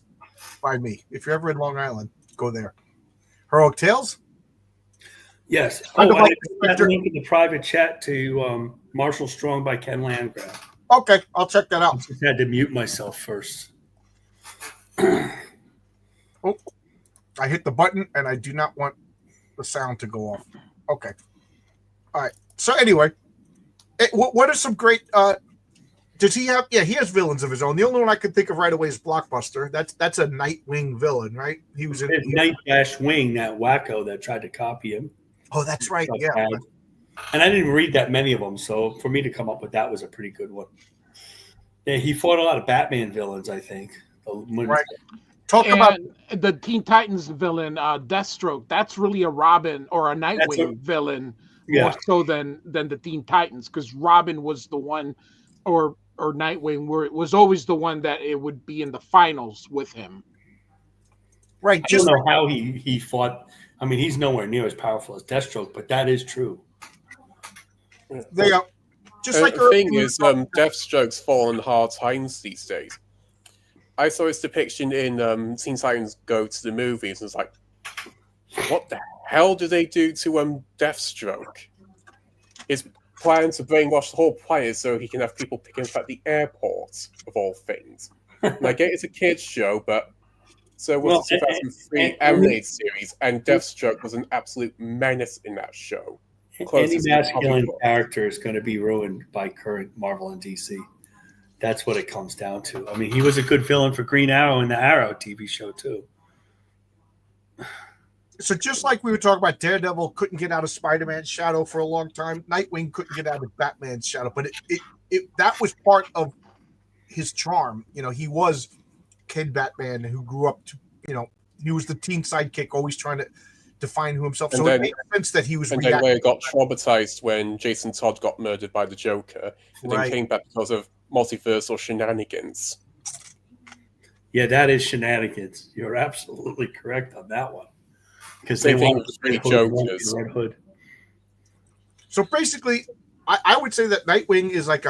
by me. If you're ever in Long Island, go there. Heroic Tales? Yes. I put that link in the private chat to Marshall Strong by Ken Landgraf. Okay, I'll check that out. I just had to mute myself first. I hit the button and I do not want the sound to go off. Okay. All right. So anyway, what are some great does he have? Yeah, he has villains of his own. The only one I could think of right away is Blockbuster. That's a Nightwing villain, right? He was in Nightwing, that wacko that tried to copy him. Oh, that's right. Yeah. And I didn't read that many of them, so for me to come up with that was a pretty good one. Yeah, he fought a lot of Batman villains, I think. Right. Talk about the Teen Titans villain, Deathstroke. That's really a Robin or a Nightwing villain more so than the Teen Titans, because Robin was the one, or Nightwing, where it was always the one that it would be in the finals with him. Right. I don't know how he fought. I mean, he's nowhere near as powerful as Deathstroke, but that is true. They are just like the thing is, Deathstroke's fallen hard times these days. I saw his depiction in Teen Titans Go to the Movies, and it's like, what the hell do they do to Deathstroke? His plan to brainwash the whole planet so he can have people pick him up at the airport, of all things. And I get it's a kids show, but so was the 2003 animated series, and Deathstroke was an absolute menace in that show. Any masculine character is going to be ruined by current Marvel and DC. That's what it comes down to. I mean, he was a good villain for Green Arrow in the Arrow TV show, too. So just like we were talking about, Daredevil couldn't get out of Spider-Man's shadow for a long time. Nightwing couldn't get out of Batman's shadow. But that was part of his charm. He was Kid Batman who grew up to, he was the teen sidekick, always trying to define who himself. And so then, it made sense that he was. And then Ray got traumatized when Jason Todd got murdered by the Joker, and then came back because of multiversal shenanigans. Yeah, that is shenanigans. You're absolutely correct on that one. Because they want three Jokers. Red Hood. So basically, I would say that Nightwing is like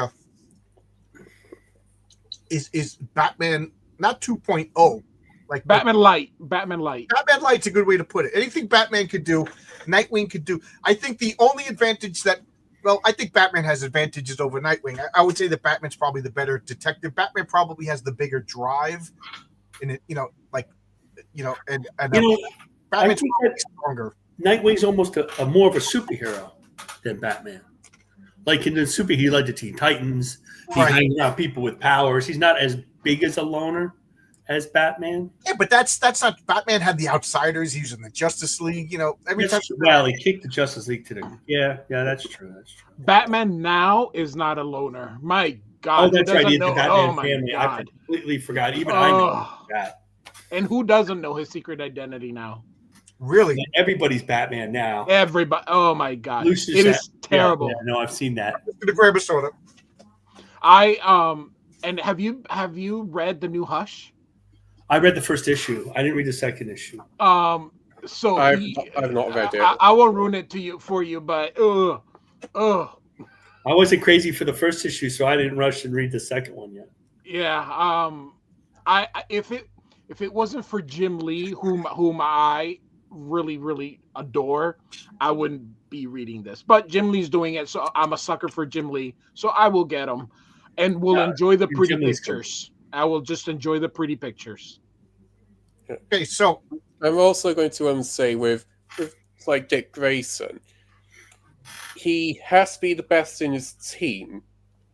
is Batman, not 2.0. Like Batman Light. Batman Light's a good way to put it. Anything Batman could do, Nightwing could do. I think the only advantage I think Batman has advantages over Nightwing. I would say that Batman's probably the better detective. Batman probably has the bigger drive in it, Batman's stronger. Nightwing's almost a more of a superhero than Batman. Like in the he led the Teen Titans. He's hanging out people with powers. He's not as big as a loner as Batman. Yeah, but that's not. Batman had the Outsiders. He was in the Justice League. He kicked the Justice League to the. Yeah, that's true. Batman now is not a loner. My God. Oh, that's right. He's the Batman family. I completely forgot. Even I know that. And who doesn't know his secret identity now? Really? Everybody's Batman now. Everybody. Oh my God. Lucius it is terrible. Yeah, no, I've seen that. I'm gonna grab a soda. And have you read the new Hush? I read the first issue. I didn't read the second issue. So I've not read it. I will ruin it for you, but I wasn't crazy for the first issue, so I didn't rush and read the second one yet. yeah. If it wasn't for Jim Lee, whom I really adore, I wouldn't be reading this. But Jim Lee's doing it, so I'm a sucker for Jim Lee. So I will get him, and we'll enjoy the pretty pictures. I will just enjoy the pretty pictures. Okay, so I'm also going to say with like Dick Grayson, he has to be the best in his team.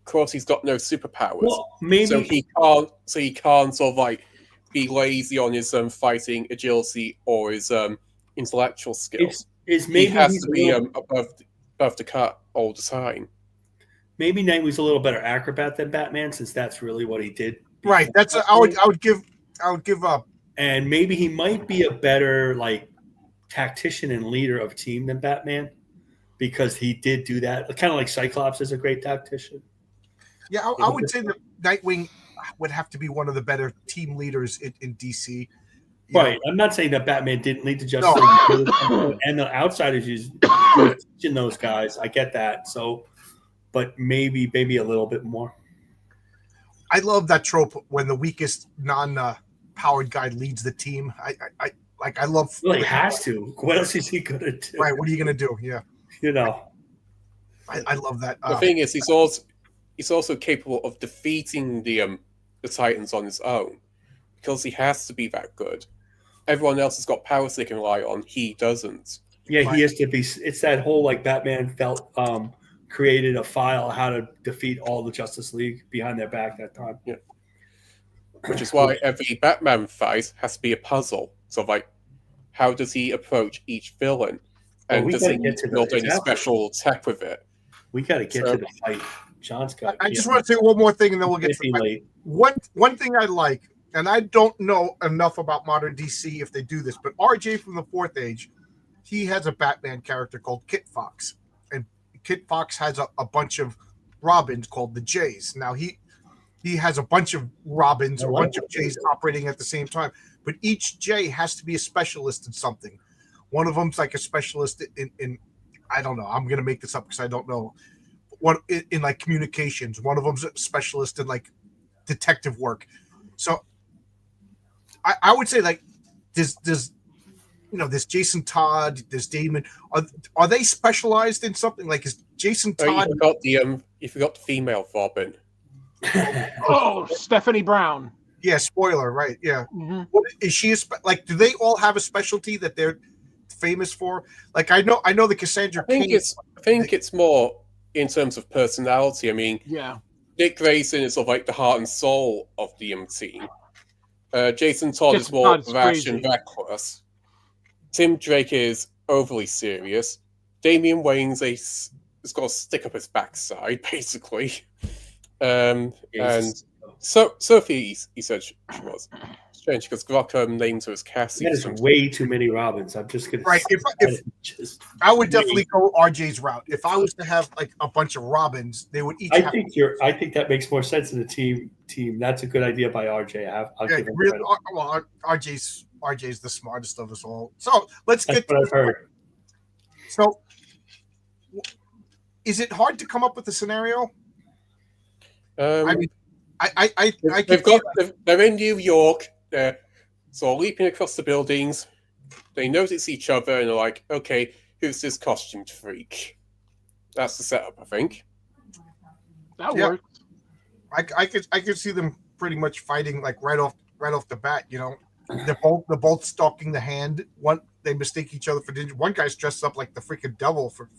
Of course, he's got no superpowers, Well, maybe so he can't. So he can't sort of like be lazy on his fighting agility or his intellectual skills. maybe he has he's to be a little- above the cut all the time. maybe Nightwing's a little better acrobat than Batman, since that's really what he did. right, that's I would give up. And maybe he might be a better like tactician and leader of team than Batman, because he did do that. Kind of like Cyclops is a great tactician. Yeah, I would say that Nightwing would have to be one of the better team leaders in DC. Right. I'm not saying that Batman didn't lead to Justice League and the Outsiders is teaching those guys. I get that. So, but maybe a little bit more. I love that trope when the weakest non-powered guy leads the team. I love. Well, he has to. What else is he gonna do? Right. What are you gonna do? Yeah. You know. I love that. The thing is, he's also capable of defeating the Titans on his own, because he has to be that good. Everyone else has got powers they can rely on. He doesn't. Yeah, he has to be. It's that whole like Batman created a file how to defeat all the Justice League behind their back that time. Yeah. Which is why every Batman fight has to be a puzzle. So like, how does he approach each villain? And does he build any special tech with it? We got to get to the fight. John's got. I just want to say one more thing, and then we'll get to the fight. One thing I like, and I don't know enough about modern DC if they do this, but RJ from the Fourth Age, he has a Batman character called Kit Fox, and Kit Fox has a bunch of Robins called the Jays. Now he has a bunch of Robins, a bunch of Jays operating at the same time, but each Jay has to be a specialist in something. One of them's like a specialist in I don't know. I'm gonna make this up because I don't know. What in like communications? One of them's a specialist in like detective work. So I would say like there's there's Jason Todd, there's Damon. Are they specialized in something? Like is Jason Todd? You forgot the female Robin. Oh, Stephanie Brown. Yeah, spoiler, right? Yeah. Mm-hmm. What is she? Like, do they all have a specialty that they're famous for? Like, I know the Cassandra. I think it's more in terms of personality. I mean, yeah, Dick Grayson is sort of like the heart and soul of the team. Jason Todd is more rash and reckless. Tim Drake is overly serious. Damian Wayne's has got a stick up his backside, basically. And so Sophie, he said she was strange because Glock named her as Cassie. That is way too many Robins. I'm just gonna if I would definitely go RJ's route. If I was to have like a bunch of Robins, they would each. I think that makes more sense in a team. That's a good idea by RJ. I'll give him credit. Well, RJ's the smartest of us all. So let's get. That's what I've heard. So, is it hard to come up with a scenario? I mean, they're in New York. They're sort of leaping across the buildings. They notice each other and they're like, "Okay, who's this costumed freak?" That's the setup, I think. That works. I could see them pretty much fighting like right off the bat. They're both stalking the Hand. One, they mistake each other for danger. One guy's dressed up like the freaking devil for.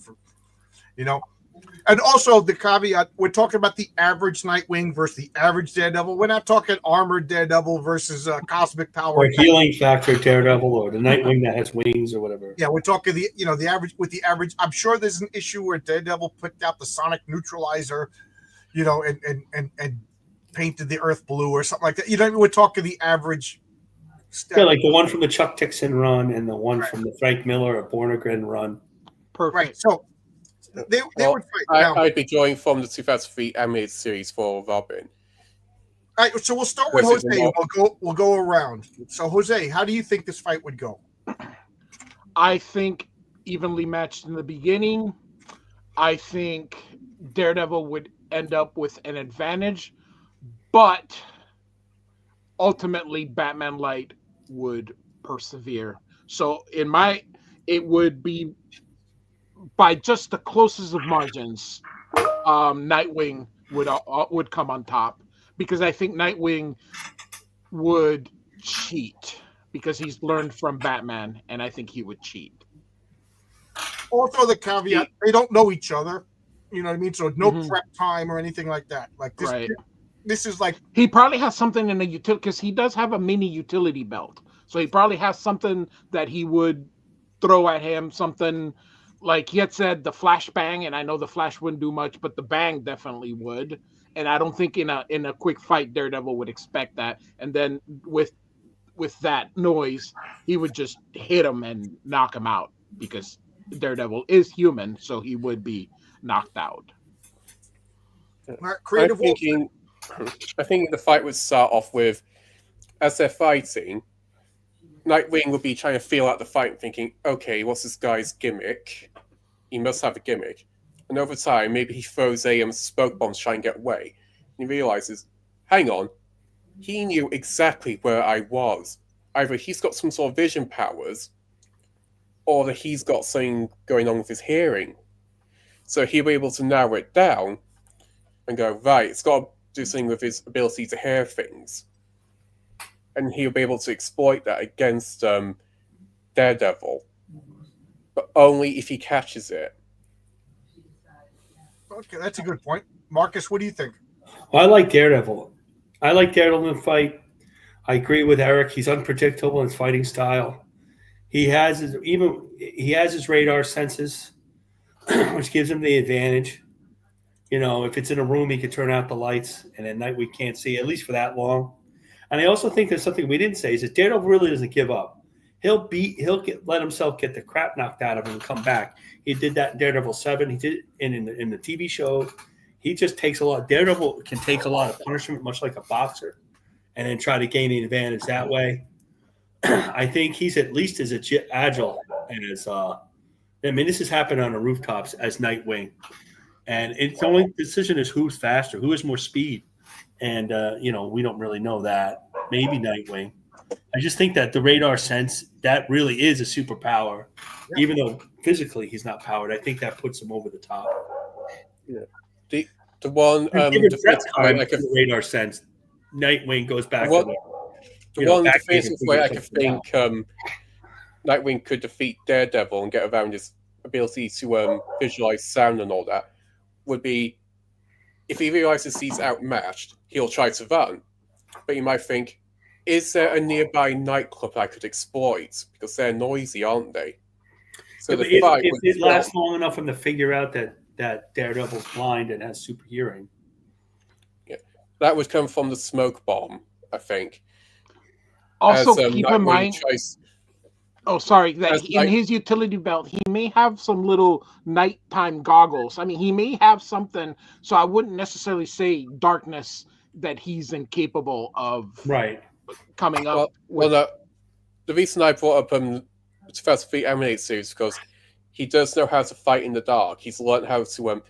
And also the caveat, we're talking about the average Nightwing versus the average Daredevil. We're not talking armored Daredevil versus cosmic power. Or healing factor Daredevil or the Nightwing that has wings or whatever. Yeah, we're talking the average with the average. I'm sure there's an issue where Daredevil put out the sonic neutralizer, and painted the earth blue or something like that. We're talking the average. Yeah, like the one from the Chuck Dixon run and the one from the Frank Miller or Born Again run. Perfect. Right. So they would fight. I'd be drawing from the 2003 animated series for Robin. All right, so we'll start with Versus Jose. the We'll go around. So Jose, how do you think this fight would go? I think evenly matched in the beginning. I think Daredevil would end up with an advantage, but ultimately Batman Light would persevere. So it would be by just the closest of margins. Nightwing would come on top because I think Nightwing would cheat because he's learned from Batman, and I think he would cheat. Also, the caveat: they don't know each other. You know what I mean? So no Mhm. prep time or anything like that. Like this, Right. this is like He probably has something in the utility because he does have a mini utility belt. So he probably has something that he would throw at him. Something like he had said the flash bang, and I know the flash wouldn't do much, but the bang definitely would. And I don't think in a quick fight Daredevil would expect that. And then with that noise, he would just hit him and knock him out because Daredevil is human, so he would be knocked out. creative. I think the fight would start off with, as they're fighting, Nightwing would be trying to feel out the fight, thinking, okay, what's this guy's gimmick? He must have a gimmick. And over time, maybe he throws a smoke bomb to try and get away. And he realizes, hang on, he knew exactly where I was. Either he's got some sort of vision powers, or that he's got something going on with his hearing. So he'll be able to narrow it down and go, right, it's got to do something with his ability to hear things. And he'll be able to exploit that against Daredevil. But only if he catches it. Okay, that's a good point. Marcus, what do you think? Well, I like Daredevil. I like Daredevil in the fight. I agree with Eric. He's unpredictable in his fighting style. He has his radar senses, which gives him the advantage. You know, if it's in a room, he can turn out the lights, and at night we can't see, at least for that long. And I also think there's something we didn't say is that Daredevil really doesn't give up. He'll let himself get the crap knocked out of him and come back. He did that in Daredevil 7. He did it in the TV show. He just takes a lot. Daredevil can take a lot of punishment, much like a boxer, and then try to gain the advantage that way. I think he's at least as agile as this has happened on the rooftops as Nightwing. And it's the only decision is who's faster, who has more speed. And, we don't really know that. Maybe Nightwing. I just think that the radar sense, that really is a superpower. Yeah. Even though physically he's not powered, I think that puts him over the top. Yeah. The one the radar sense, Nightwing goes back to the one defensive way I could think Nightwing could defeat Daredevil and get around his ability to visualize sound and all that would be if he realizes he's outmatched, he'll try to run. But you might think, is there a nearby nightclub I could exploit? Because they're noisy, aren't they? So if it lasts long enough for him to figure out that Daredevil's blind and has super hearing. Yeah. That would come from the smoke bomb, I think. Also, keep in mind. In his utility belt, he may have some little nighttime goggles. I mean, he may have something. So I wouldn't necessarily say darkness that he's incapable of coming up. The reason I brought up the 2003 Emanate series because he does know how to fight in the dark. He's learned how to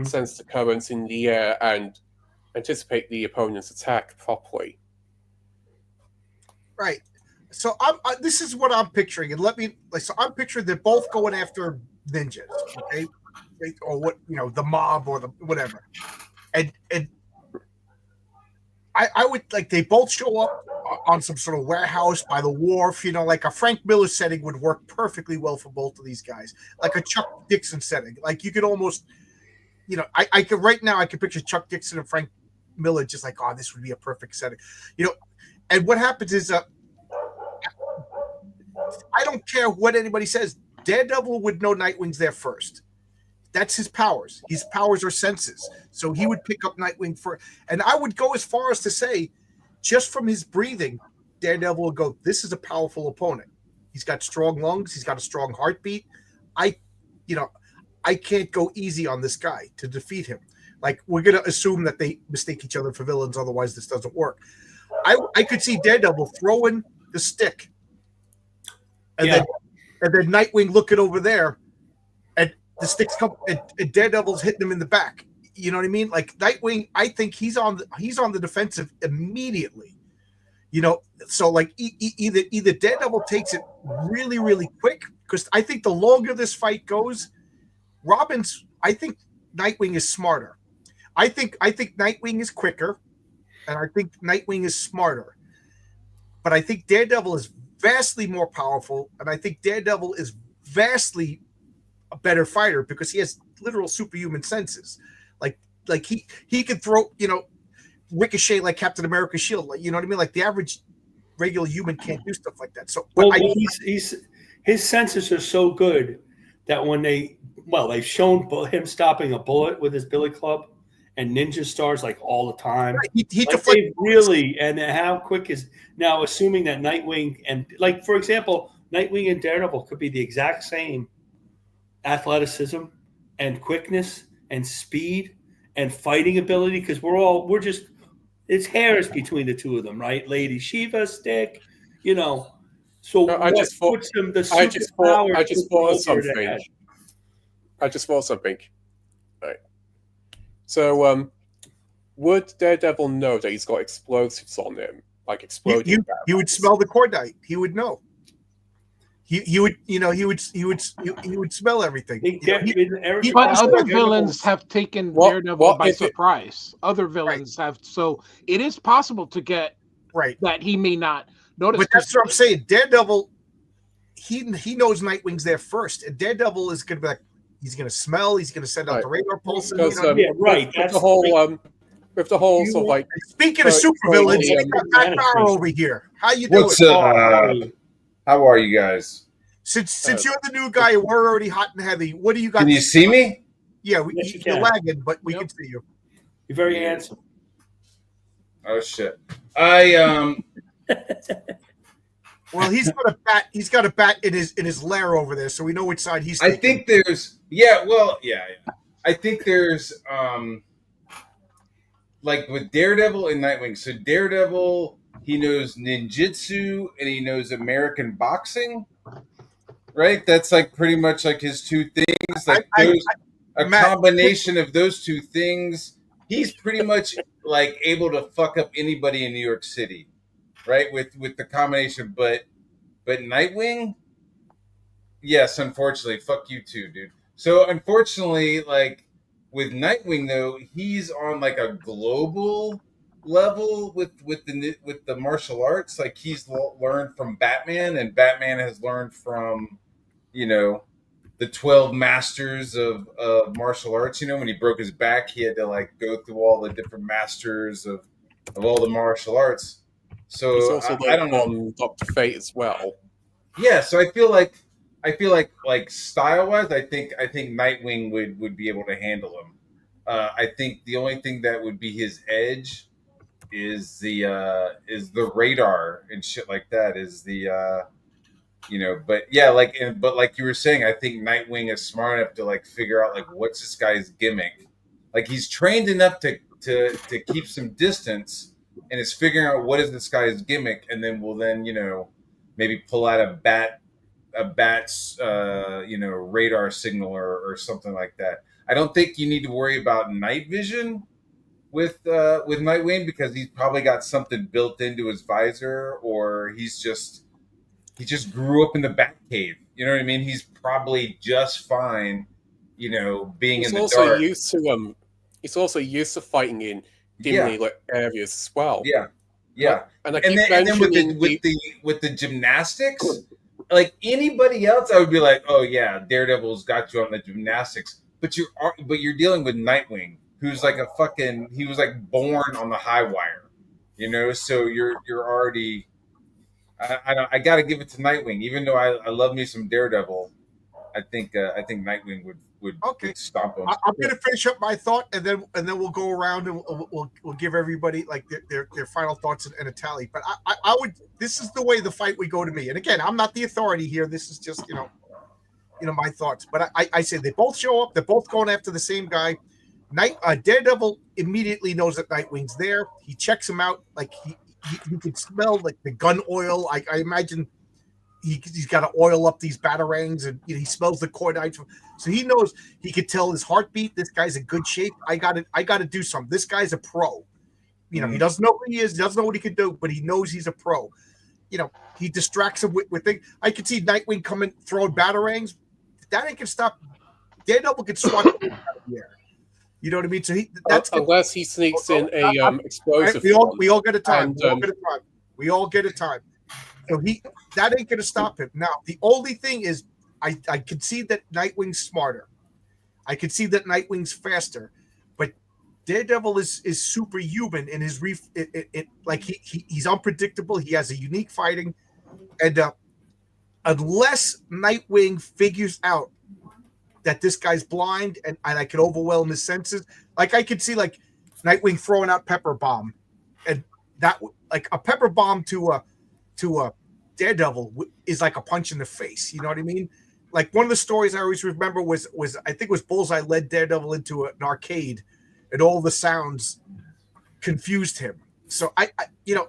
sense the currents in the air and anticipate the opponent's attack properly. Right. So this is what I'm picturing, and I'm picturing they're both going after ninjas, okay, or what the mob or the whatever, and I would they both show up on some sort of warehouse by the wharf, like a Frank Miller setting would work perfectly well for both of these guys, like a Chuck Dixon setting, like you could almost, I could right now I could picture Chuck Dixon and Frank Miller just this would be a perfect setting, and what happens is I don't care what anybody says. Daredevil would know Nightwing's there first. That's his powers. His powers are senses. So he would pick up Nightwing first. And I would go as far as to say, just from his breathing, Daredevil will go, this is a powerful opponent. He's got strong lungs. He's got a strong heartbeat. I can't go easy on this guy to defeat him. Like we're gonna assume that they mistake each other for villains, otherwise this doesn't work. I could see Daredevil throwing the stick, and then Nightwing looking over there, and the sticks come, and Daredevil's hitting him in the back. You know what I mean? Like Nightwing, I think he's on the defensive immediately. You know, so like either Daredevil takes it really, really quick, because I think the longer this fight goes, I think Nightwing is smarter. I think Nightwing is quicker, and I think Nightwing is smarter. But I think Daredevil is vastly more powerful, and I think Daredevil is vastly a better fighter because he has literal superhuman senses. Like he could throw, ricochet like Captain America's shield. Like, you know what I mean? Like the average regular human can't do stuff like that. So his senses are so good that when they've shown him stopping a bullet with his billy club and ninja stars like all the time. He like they really, and how quick is now, assuming that Nightwing and, like, for example, Nightwing and Daredevil could be the exact same athleticism and quickness and speed and fighting ability, because it's hairs between the two of them, right? Lady Shiva stick, So no, I just thought something. Right. So, would Daredevil know that he's got explosives on him, like exploding? He would smell the cordite. He would know. He would smell everything. But other villains have taken Daredevil by surprise. Other villains have, so it is possible to get that he may not notice. But that's what I'm saying. Daredevil, he knows Nightwing's there first, and Daredevil is going to be like, he's going to smell, he's going to send out the radar pulse. With the whole sort of like. Speaking of supervillains, we got Matt Barrow over here. How you doing? What's up? How are you guys? Since you're the new guy, we're already hot and heavy. What do you got? Can you see me? Yeah, you're lagging, but we can see you. You're very handsome. Oh shit! Well, he's got a bat. He's got a bat in his lair over there, so we know which side he's taking. I think there's I think there's like with Daredevil and Nightwing. So Daredevil, he knows ninjutsu and he knows American boxing, right? That's like pretty much like his two things. Like combination of those two things, he's pretty much like able to fuck up anybody in New York City, right? With the combination, but Nightwing, yes, unfortunately, fuck you too, dude. So unfortunately, like with Nightwing though, he's on like a global level with the martial arts. Like he's learned from Batman, and Batman has learned from the 12 masters of martial arts. When he broke his back, he had to like go through all the different masters of all the martial arts. So he's also I don't know, Dr. Fate as well. Yeah, so I feel like style wise, I think Nightwing would be able to handle him. I think the only thing that would be his edge is the radar and shit like that. But yeah, but like you were saying, I think Nightwing is smart enough to like figure out like what's this guy's gimmick. Like he's trained enough to keep some distance, and is figuring out what is this guy's gimmick, and then maybe pull out a bat's radar signal or something like that. I don't think you need to worry about night vision with Nightwing, because he's probably got something built into his visor, or he just grew up in the Batcave. You know what I mean? He's probably just fine, being in the dark. He's also used to fighting in dimly lit areas as well. Yeah. Yeah. And then with the gymnastics, like anybody else, I would be like, oh yeah, Daredevil's got you on the gymnastics. But you're dealing with Nightwing, who's like he was like born on the high wire, So you're already. I got to give it to Nightwing, even though I love me some Daredevil. I think Nightwing would stomp him. I'm going to finish up my thought, and then we'll go around and we'll give everybody like their final thoughts and a tally. But I would. This is the way the fight would go to me. And again, I'm not the authority here. This is just my thoughts. But I say they both show up. They're both going after the same guy. Daredevil immediately knows that Nightwing's there. He checks him out. Like he can smell like the gun oil. I imagine he's got to oil up these batarangs, and he smells the cordite. So he knows, he could tell his heartbeat. This guy's in good shape. I got to do something. This guy's a pro. He doesn't know who he is. He doesn't know what he can do, but he knows he's a pro. He distracts him with things. I could see Nightwing coming, throwing batarangs. That ain't gonna stop. Daredevil can swat out of the air. You know what I mean? So unless he sneaks in a explosive. We all get a time. We all get a time. So that ain't gonna stop him. Now the only thing is, I can see that Nightwing's smarter. I can see that Nightwing's faster, but Daredevil is superhuman in his he's unpredictable. He has a unique fighting, and unless Nightwing figures out that this guy's blind and I can overwhelm his senses, like I could see like Nightwing throwing out pepper bomb, and that like a pepper bomb to a Daredevil is like a punch in the face. You know what I mean? Like one of the stories I always remember was I think it was Bullseye led Daredevil into an arcade, and all the sounds confused him. So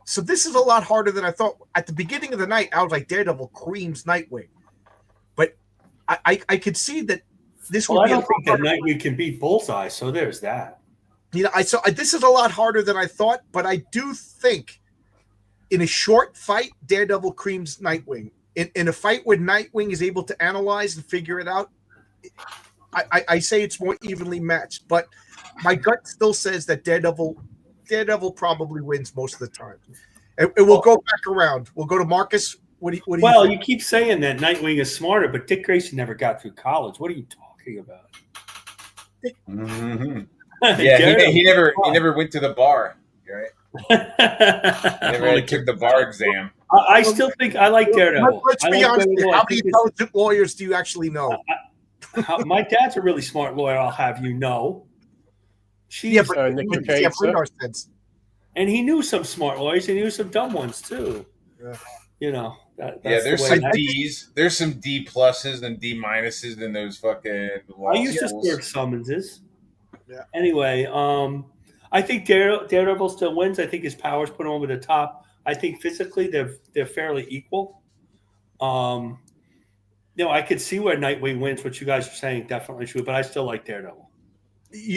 so this is a lot harder than I thought. At the beginning of the night, I was like, Daredevil creams Nightwing, but I could see that this would be. I don't think that Nightwing can beat Bullseye, so there's that. This is a lot harder than I thought, but I do think in a short fight, Daredevil creams Nightwing. In a fight where Nightwing is able to analyze and figure it out, I say it's more evenly matched. But my gut still says that Daredevil probably wins most of the time. And we'll go back around. We'll go to Marcus. What do you think? You keep saying that Nightwing is smarter, but Dick Grayson never got through college. What are you talking about? Mm-hmm. Yeah, he never went to the bar, right? Never took the bar exam. I still think I like Daredevil. Let's be honest. How many intelligent lawyers do you actually know? My dad's a really smart lawyer. I'll have you know. And he knew some smart lawyers. And he knew some dumb ones too. Yeah. There's some D's. There's some D pluses and D minuses in those fucking law I used schools. to serve summonses. Yeah. Anyway, I think Daredevil still wins. I think his powers put him over the top. I think physically they're fairly equal. I could see where Nightwing wins. What you guys are saying definitely true, but I still like Daredevil.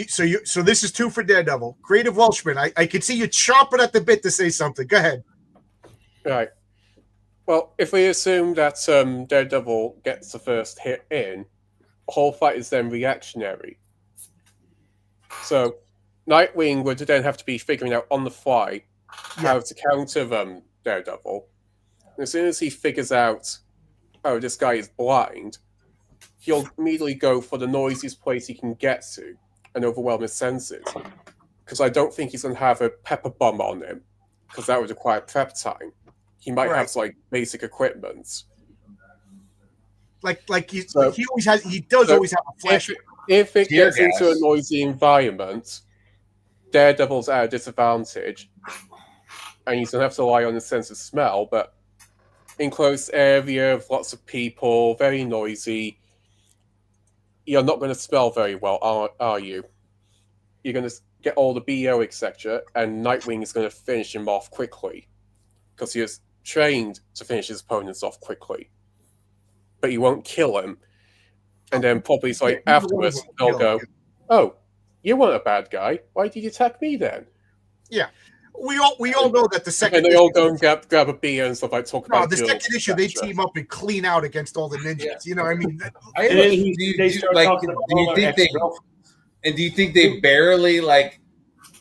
So this is 2 for Daredevil. Creative Welshman, I can see you chomping at the bit to say something. Go ahead. All right. Well, if we assume that Daredevil gets the first hit in, the whole fight is then reactionary. So Nightwing would then have to be figuring out on the fly how to counter Daredevil. And as soon as he figures out, oh, this guy is blind, he'll immediately go for the noisiest place he can get to and overwhelm his senses. Because I don't think he's going to have a pepper bomb on him, because that would require prep time. He might have basic equipment. He does always have a flash. If it gets into a noisy environment, Daredevil's at a disadvantage, and he's going to have to rely on his sense of smell. But in close area of lots of people, very noisy, you're not going to smell very well, are you? You're going to get all the BO, etc., and Nightwing is going to finish him off quickly, because he is trained to finish his opponents off quickly. But you won't kill him. And then probably afterwards they'll go, "Oh, you weren't a bad guy. Why did you attack me then?" Yeah, we all know that the second. And they all go and grab a beer and stuff like talk about. The second issue, they team up and clean out against all the ninjas. Yeah. You know, what I mean, do you think they barely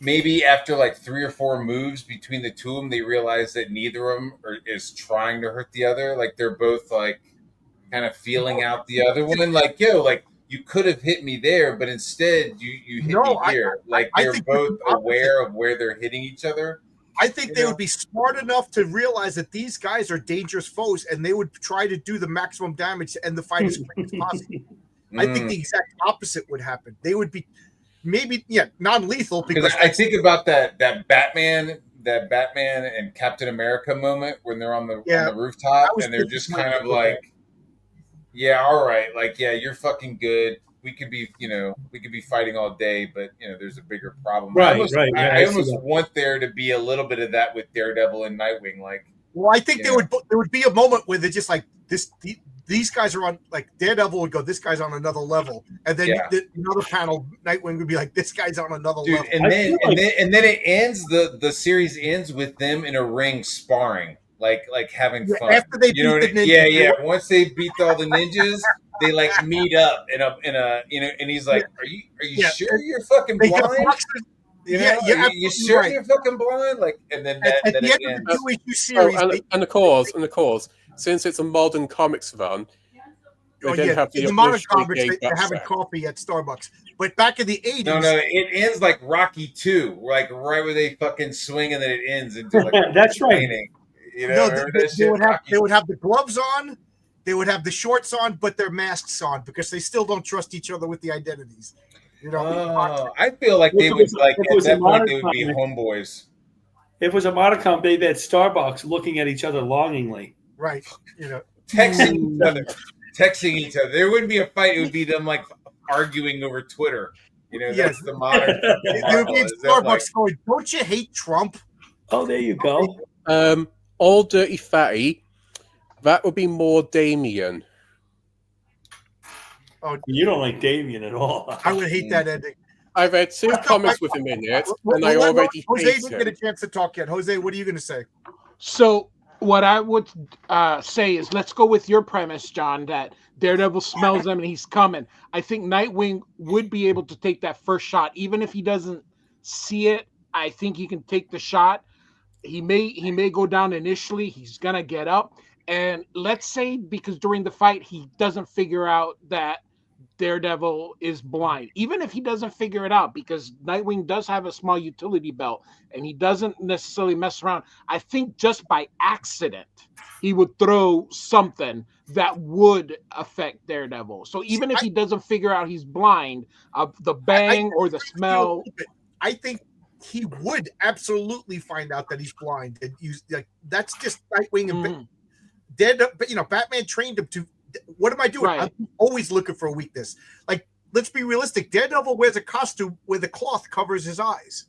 maybe after 3 or 4 moves between the two of them, they realize that neither of them is trying to hurt the other? They're both kind of feeling out the other one, you could have hit me there, but instead you hit me here. They're both aware of where they're hitting each other. I think they would be smart enough to realize that these guys are dangerous foes, and they would try to do the maximum damage to end the fight as quick as possible. I think the exact opposite would happen. They would be non-lethal, because I think about that Batman and Captain America moment when they're on the rooftop and they're just kind of yeah, all right, you're fucking good. we could be fighting all day, but there's a bigger problem. Right, I almost, right, yeah, I I see almost that. want there to be a little bit of that with Daredevil and Nightwing. Like, Well, I think there would be a moment where they're just like these guys are on, like, Daredevil would go, this guy's on another level, and then another panel, Nightwing would be like, this guy's on another level. and then it ends. The series ends with them in a ring sparring, like having fun. After they beat the ninjas. Once they beat all the ninjas, they like meet up in a and he's like, "Are you sure you're fucking They get blind? boxers. You sure right. you're fucking blind?" Like, and then At then the it end of ends. the 2 series, and of course, since it's a modern comics run, they then have in the modern obligatory comics, gay they're butt having sex. coffee at Starbucks. But back in the 80s, No, it ends like Rocky 2, like right where they fucking swing, and then it ends into like That's right. painting. no, remember they, that they shit? would have Rocky they would have the gloves on, they would have the shorts on, but their masks on because they still don't trust each other with the identities. I feel like they If it would was- like if it at was that a point they would modern be comic- homeboys. If it was a modern comic, they'd at Starbucks looking at each other longingly. Right. Texting each other. There wouldn't be a fight. It would be them like arguing over Twitter. That's the modern. They would be in Starbucks going, "Don't you hate Trump?" Oh, there you go. All Dirty Fatty, that would be more Damien. Oh, You don't like Damien at all. I would hate that ending. I've read 2 comics with him in it, and I already Jose hate didn't get a him. chance to talk yet. Jose, what are you going to say? So what I would say is, let's go with your premise, John, that Daredevil smells them and he's coming. I think Nightwing would be able to take that first shot, even if he doesn't see it. I think he can take the shot. He may go down initially. He's gonna get up, and let's say because during the fight he doesn't figure out that Daredevil is blind. Even if he doesn't figure it out, because Nightwing does have a small utility belt and he doesn't necessarily mess around. I think just by accident, he would throw something that would affect Daredevil. So even if he doesn't figure out he's blind, the bang or the smell. I think he would absolutely find out that he's blind and use, like, that's just Nightwing and but Batman trained him to. What am I doing? Right. I'm always looking for a weakness. Like, let's be realistic. Daredevil wears a costume where the cloth covers his eyes.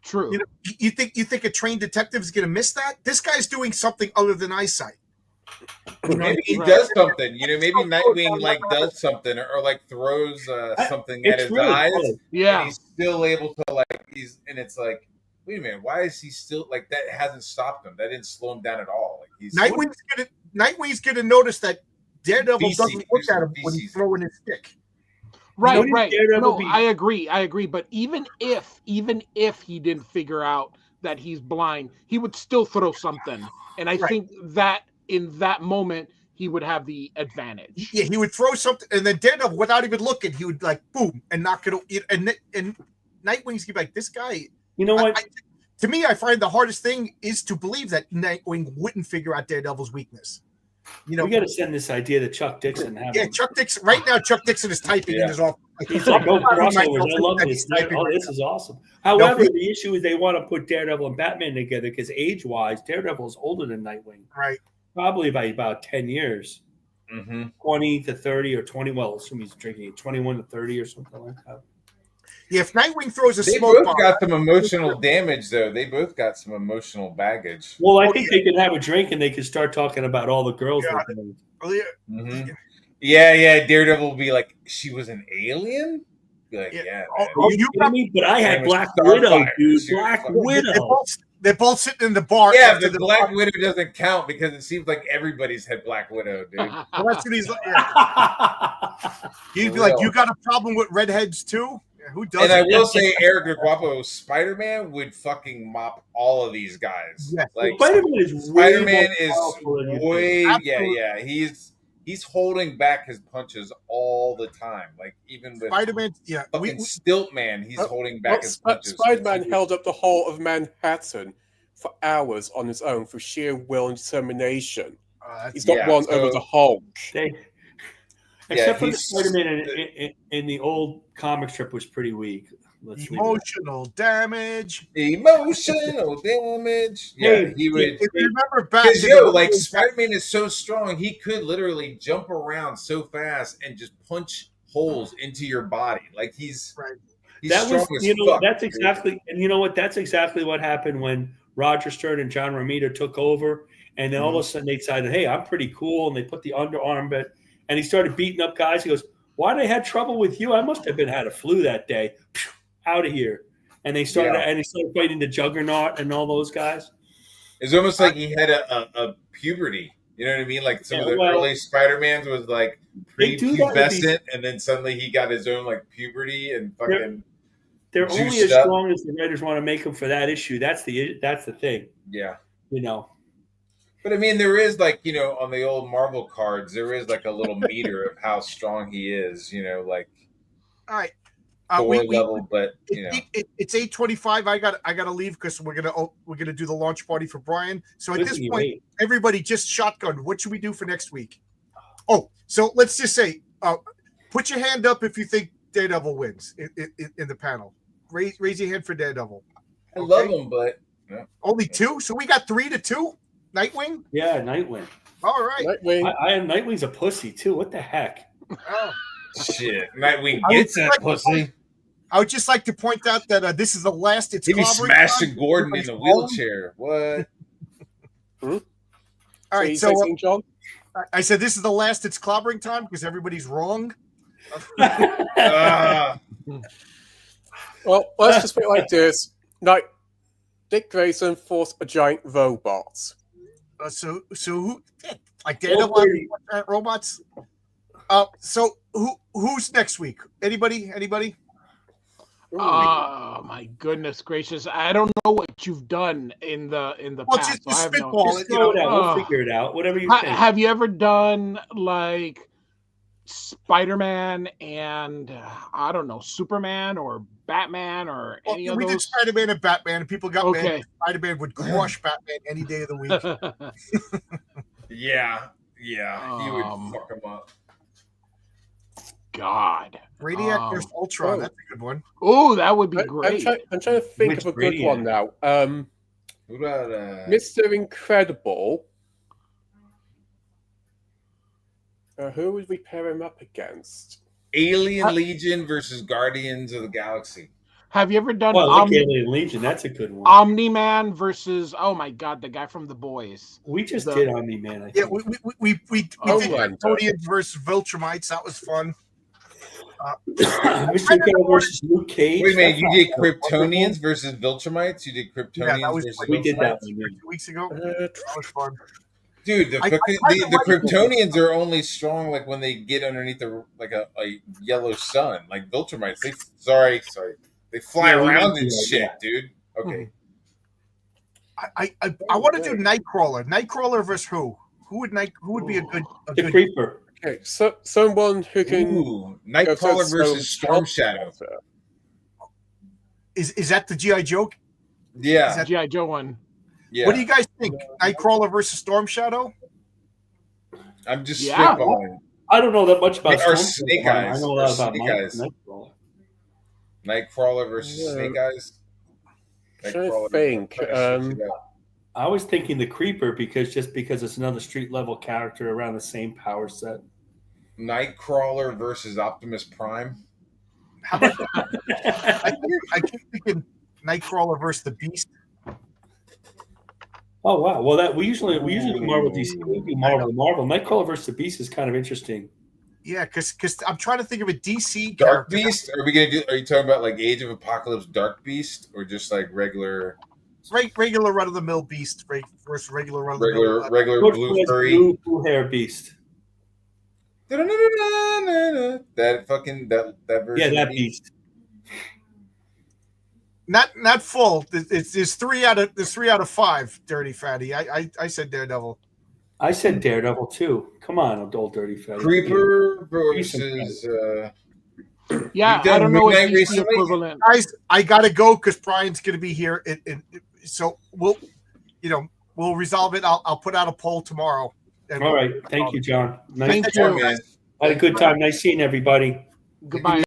True. You think a trained detective is going to miss that? This guy's doing something other than eyesight. Maybe he does something. Maybe Nightwing like does something or like throws something at his eyes. Yeah. And he's still able to and it's like, wait a minute, why is he still like that? Hasn't stopped him. That didn't slow him down at all. Like Nightwing's gonna notice that Daredevil VC, doesn't look at him VC. when he's throwing his stick. Right. Daredevil No, I agree. But even if he didn't figure out that he's blind, he would still throw something. And I think that in that moment he would have the advantage. Yeah, he would throw something, and then Daredevil, without even looking, he would like boom and knock it. And Nightwing's gonna be like, this guy. You know what? To me, I find the hardest thing is to believe that Nightwing wouldn't figure out Daredevil's weakness. We got to send this idea to Chuck Dixon. Chuck Dixon. Right now, Chuck Dixon is typing in his office. He's like, "Oh, crossovers! I love this. Oh, this is awesome." However, the issue is they want to put Daredevil and Batman together because age-wise, Daredevil is older than Nightwing, right? Probably by about 10 years, 20 to 30 or 20. Well, assume he's drinking 21 to 30 or something like that. Yeah, if Nightwing throws a they smoke both bomb, got some emotional damage, though. They both got some emotional baggage. Well, I think they could have a drink and they could start talking about all the girls. Yeah. Daredevil will be like, she was an alien? Be like, yeah. You got me? But I had Black Widow, dude. Black Widow. They're both sitting in the bar. Yeah, but Black Widow doesn't count because it seems like everybody's had Black Widow, dude. Well, that's what he's like. Yeah. He'd be like, you got a problem with redheads too? Yeah, who doesn't? And I will say, Eric DeGuapo, Spider-Man would fucking mop all of these guys. Yes. Like Spider-Man is way, yeah. He's holding back his punches all the time. Like even with Spider-Man, Stiltman, he's holding back his punches. Spider-Man held up the whole of Manhattan for hours on his own for sheer will and determination. He's got one over the Hulk. Except for the Spider-Man in the old comic strip was pretty weak. Emotional damage. Yeah, he would. If you remember back, Spider-Man is so strong, he could literally jump around so fast and just punch holes into your body. Like he's Right. That strong was, as fuck. that's dude. exactly, and you know what? That's exactly what happened when Roger Stern and John Romita took over, and then all of a sudden they decided, hey, I'm pretty cool, and they put the underarm bit, and he started beating up guys. He goes, why did I have trouble with you? I must have had a flu that day. Out of here. And they started, fighting the Juggernaut and all those guys. It's almost like he had a puberty. You know what I mean? Like some of the early Spider-Mans was like pre-pubescent, and then suddenly he got his own like puberty and fucking. They're only as strong as the writers want to make them for that issue. That's the thing. Yeah. But I mean, there is like, on the old Marvel cards, there is like a little meter of how strong he is, like All right. Thor level, but it's 8:25. I got to leave because we're gonna do the launch party for Brian. So at this point, everybody just shotgun. What should we do for next week? Oh, so let's just say, put your hand up if you think Daredevil wins in the panel. Raise your hand for Daredevil. I love him, but only 2. So we got 3-2. Nightwing. Yeah, Nightwing. All right. Nightwing. Nightwing's a pussy too. What the heck? Oh. Shit, Nightwing gets that pussy. I would just like to point out that this is the last. It's he be smashing Gordon in the wheelchair. What? All right, so John? I said this is the last. It's clobbering time because everybody's wrong. Well, let's just put it like this: Dick Grayson forced a giant robot. So who? Like Daredevil robots? So who's next week? Anybody? Oh my goodness gracious! I don't know what you've done in the past. Just so spitball it. We'll figure it out. Whatever you think. Have you ever done like Spider-Man and I don't know, Superman or Batman or any of those? We did Spider-Man and Batman, and people got mad. Spider-Man would crush Batman any day of the week. Yeah, he would fuck him up. God. Radiac versus Ultron. That's a good one. Oh, that would be great. I'm trying to think of a good one now. What about Mr. Incredible? Who would we pair him up against? Alien Legion versus Guardians of the Galaxy. Have you ever done Alien Legion? That's a good one. Omni-Man versus the guy from The Boys. We just did Omni-Man. Yeah, we did Kryptonians versus Viltrumites. That was fun. Mr. Incredible versus Luke Cage. Wait a minute, you did Kryptonians versus Viltrumites? You did Kryptonians versus we did that 2 weeks ago. That was fun. Dude, the Kryptonians are only strong like when they get underneath a yellow sun. Like Viltrumites, they fly around and shit, dude. Okay. I want to do Nightcrawler. Nightcrawler versus who? Who would be a good Creeper? Okay, so someone who can Nightcrawler versus Storm Shadow. Is that the G.I. Joe? Yeah, is that G.I. Joe one? Yeah. What do you guys think? Nightcrawler versus Storm Shadow? I'm just spitballing. I don't know that much about Snake Eyes. I know a lot about Nightcrawler. Nightcrawler versus Snake Eyes. I think. I was thinking the Creeper because it's another street level character around the same power set. Nightcrawler versus Optimus Prime. How about I keep thinking Nightcrawler versus the Beast. Oh wow! Well, we usually do Marvel DC. We do Marvel. Nightcrawler versus the Beast is kind of interesting. Yeah, because I'm trying to think of a DC Dark character. Beast. Are you talking about like Age of Apocalypse Dark Beast or just like regular? Regular run of the mill Beast versus regular run of the mill. Regular blue furry blue hair Beast. That version. Yeah, that Beast. Not full. It's 3 out of 5. Dirty Fatty. I said Daredevil. I said Daredevil too. Come on, old Dirty Fatty. Creeper versus. Yeah, I don't know what DC equivalent. Guys, I gotta go because Brian's gonna be here. So we'll resolve it. I'll put out a poll tomorrow. All right. Thank you, John. Thank you, man. Had a good time. Nice seeing everybody. Goodbye.